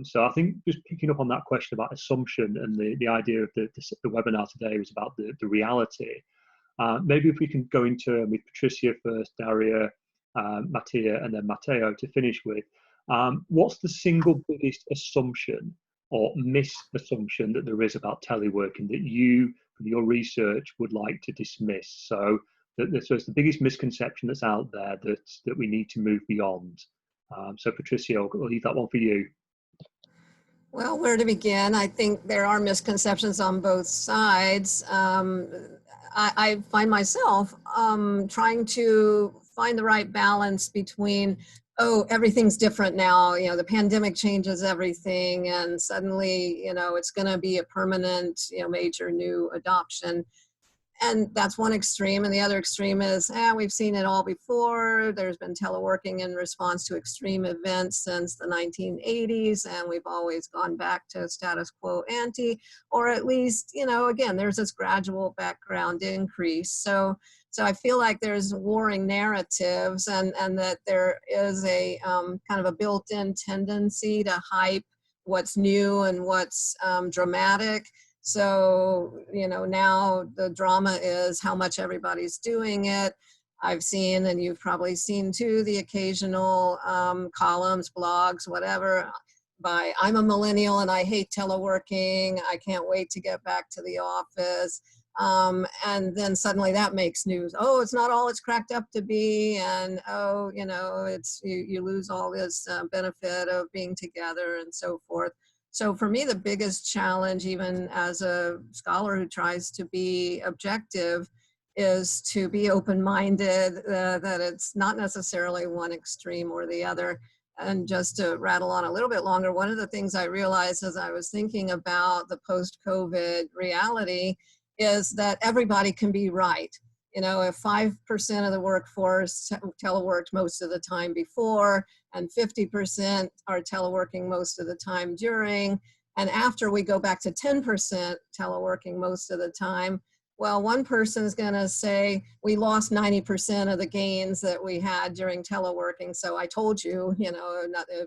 Speaker 3: So I think just picking up on that question about assumption, and the idea of the webinar today was about the reality. Maybe if we can go into with Patricia first, Daria, Mattia, and then Matteo to finish with. What's the single biggest assumption or misassumption that there is about teleworking that you, from your research, would like to dismiss? So it's the biggest misconception that's out there that we need to move beyond. So Patricia, I'll leave that one for you.
Speaker 6: Well, where to begin? I think there are misconceptions on both sides. I find myself trying to find the right balance between, oh, everything's different now, you know, the pandemic changes everything, and suddenly, you know, it's going to be a permanent, you know, major new adoption. And that's one extreme. And the other extreme is, we've seen it all before. There's been teleworking in response to extreme events since the 1980s, and we've always gone back to status quo ante, or at least, you know, again, there's this gradual background increase. So I feel like there's warring narratives, and that there is a kind of a built-in tendency to hype what's new and what's dramatic. So, you know, now the drama is how much everybody's doing it. I've seen, and you've probably seen too, the occasional columns, blogs, whatever, by I'm a millennial and I hate teleworking. I can't wait to get back to the office. And then suddenly that makes news. Oh, it's not all it's cracked up to be. And, oh, you know, it's you lose all this benefit of being together and so forth. So for me, the biggest challenge, even as a scholar who tries to be objective, is to be open-minded, that it's not necessarily one extreme or the other. And just to rattle on a little bit longer, one of the things I realized as I was thinking about the post-COVID reality is that everybody can be right. You know, if 5% of the workforce teleworked most of the time before, and 50% are teleworking most of the time during, and after we go back to 10% teleworking most of the time, well, one person is going to say, we lost 90% of the gains that we had during teleworking, so I told you, you know,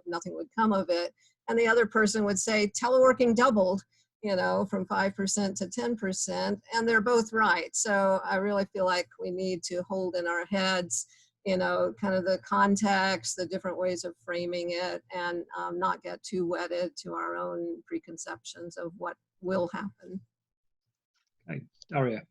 Speaker 6: nothing would come of it. And the other person would say, teleworking doubled, you know, from 5% to 10%, and they're both right. So I really feel like we need to hold in our heads, you know, kind of the context, the different ways of framing it, and not get too wedded to our own preconceptions of what will happen.
Speaker 3: Okay, Daria.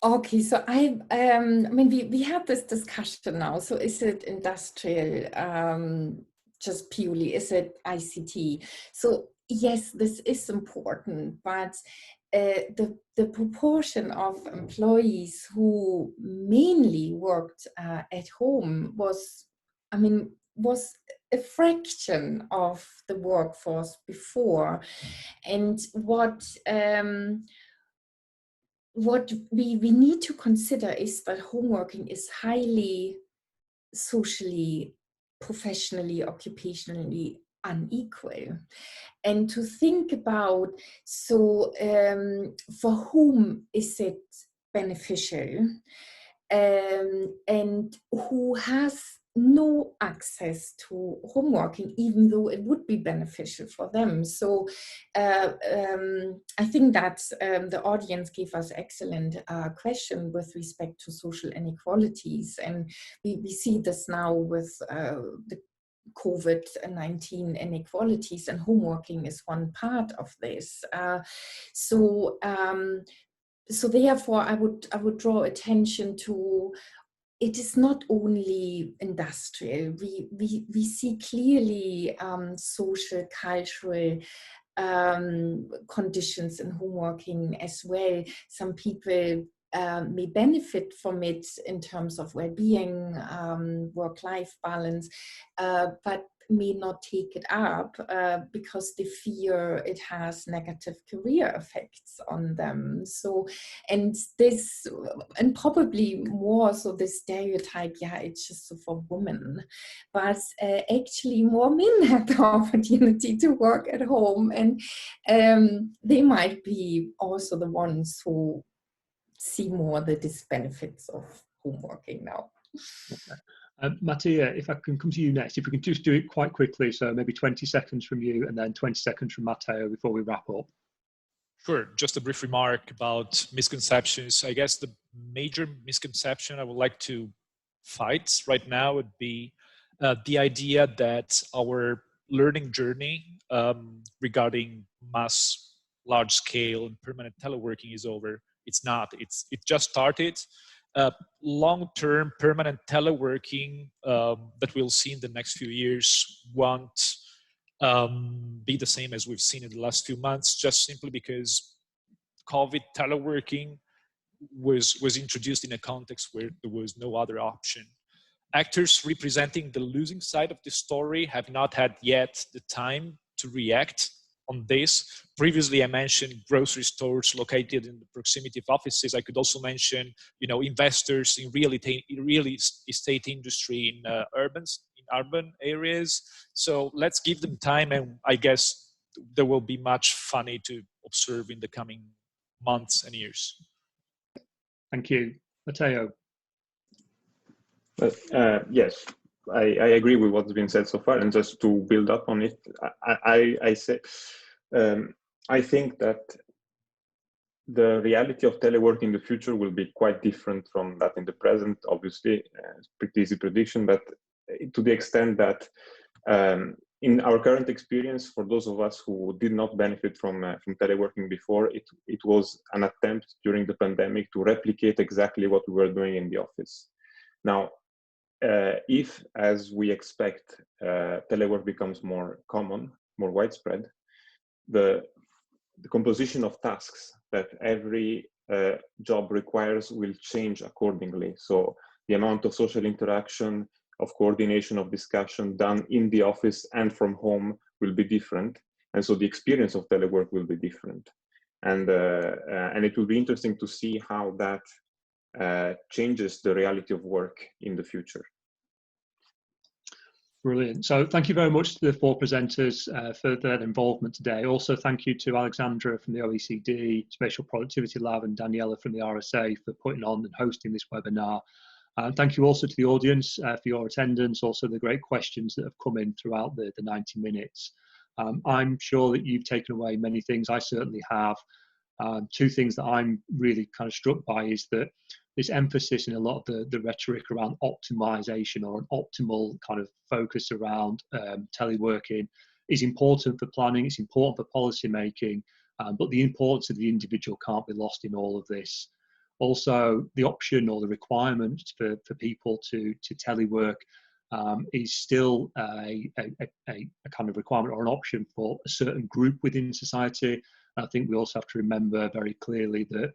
Speaker 5: Okay, so I mean, we had this discussion now. So is it industrial, just purely, is it ICT? So yes, this is important, but the proportion of employees who mainly worked at home was a fraction of the workforce before. And what we need to consider is that home working is highly socially, professionally, occupationally unequal. And to think about, so for whom is it beneficial, and who has no access to home working, even though it would be beneficial for them. So I think that the audience gave us excellent question with respect to social inequalities. And we see this now with the COVID-19 inequalities, and home working is one part of this. So therefore I would draw attention to it is not only industrial. We see clearly social, cultural conditions in home working as well. Some people may benefit from it in terms of well-being, work-life balance, but may not take it up because they fear it has negative career effects on them. So, and this, and probably more so the stereotype, yeah, it's just for women, but actually more men have the opportunity to work at home, and they might be also the ones who see more the disbenefits of home working now.
Speaker 3: Mattia, if I can come to you next, if we can just do it quite quickly, so maybe 20 seconds from you and then 20 seconds from Matteo before we wrap up.
Speaker 7: Sure, just a brief remark about misconceptions. I guess the major misconception I would like to fight right now would be the idea that our learning journey regarding mass, large scale and permanent teleworking is over. It's not, it just started. Long-term permanent teleworking that we'll see in the next few years won't be the same as we've seen in the last few months, just simply because COVID teleworking was introduced in a context where there was no other option. Actors representing the losing side of the story have not had yet the time to react on this. Previously, I mentioned grocery stores located in the proximity of offices. I could also mention, investors in real estate industry in urban areas. So let's give them time, and I guess there will be much funny to observe in the coming months and years.
Speaker 3: Thank you. Matteo.
Speaker 4: Yes, I agree with what's been said so far, and just to build up on it, I think that the reality of telework in the future will be quite different from that in the present. Obviously, it's a pretty easy prediction, but to the extent that in our current experience, for those of us who did not benefit from teleworking before, it was an attempt during the pandemic to replicate exactly what we were doing in the office. Now, if, as we expect, telework becomes more common, more widespread, the composition of tasks that every job requires will change accordingly. So the amount of social interaction, of coordination, of discussion done in the office and from home will be different. And so the experience of telework will be different. And it will be interesting to see how that changes the reality of work in the future.
Speaker 3: Brilliant. So thank you very much to the four presenters for their involvement today. Also, thank you to Alexandra from the OECD Spatial Productivity Lab and Daniela from the RSA for putting on and hosting this webinar. Thank you also to the audience for your attendance, also the great questions that have come in throughout the 90 minutes. I'm sure that you've taken away many things. I certainly have. Two things that I'm really kind of struck by is that this emphasis in a lot of the rhetoric around optimization or an optimal kind of focus around teleworking is important for planning, it's important for policy making, but the importance of the individual can't be lost in all of this. Also, the option or the requirement for people to telework is still a kind of requirement or an option for a certain group within society. I think we also have to remember very clearly that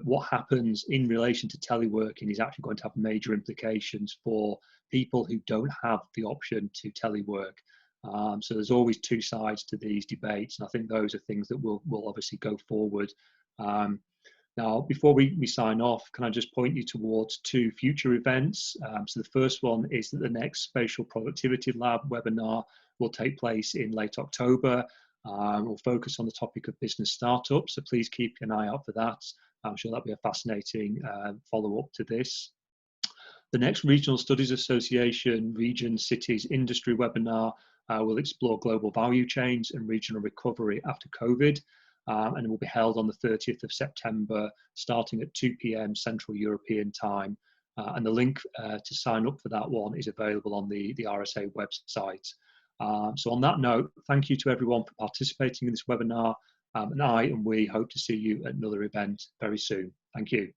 Speaker 3: what happens in relation to teleworking is actually going to have major implications for people who don't have the option to telework. So there's always two sides to these debates, and I think those are things that will obviously go forward. Now, before we sign off, can I just point you towards two future events? So the first one is that the next Spatial Productivity Lab webinar will take place in late October. We'll focus on the topic of business startups, so please keep an eye out for that. I'm sure that'll be a fascinating follow-up to this. The next Regional Studies Association Region Cities Industry webinar will explore global value chains and regional recovery after COVID, and it will be held on the 30th of September, starting at 2 p.m. Central European time. And the link to sign up for that one is available on the RSA website. So on that note, thank you to everyone for participating in this webinar, and we hope to see you at another event very soon. Thank you.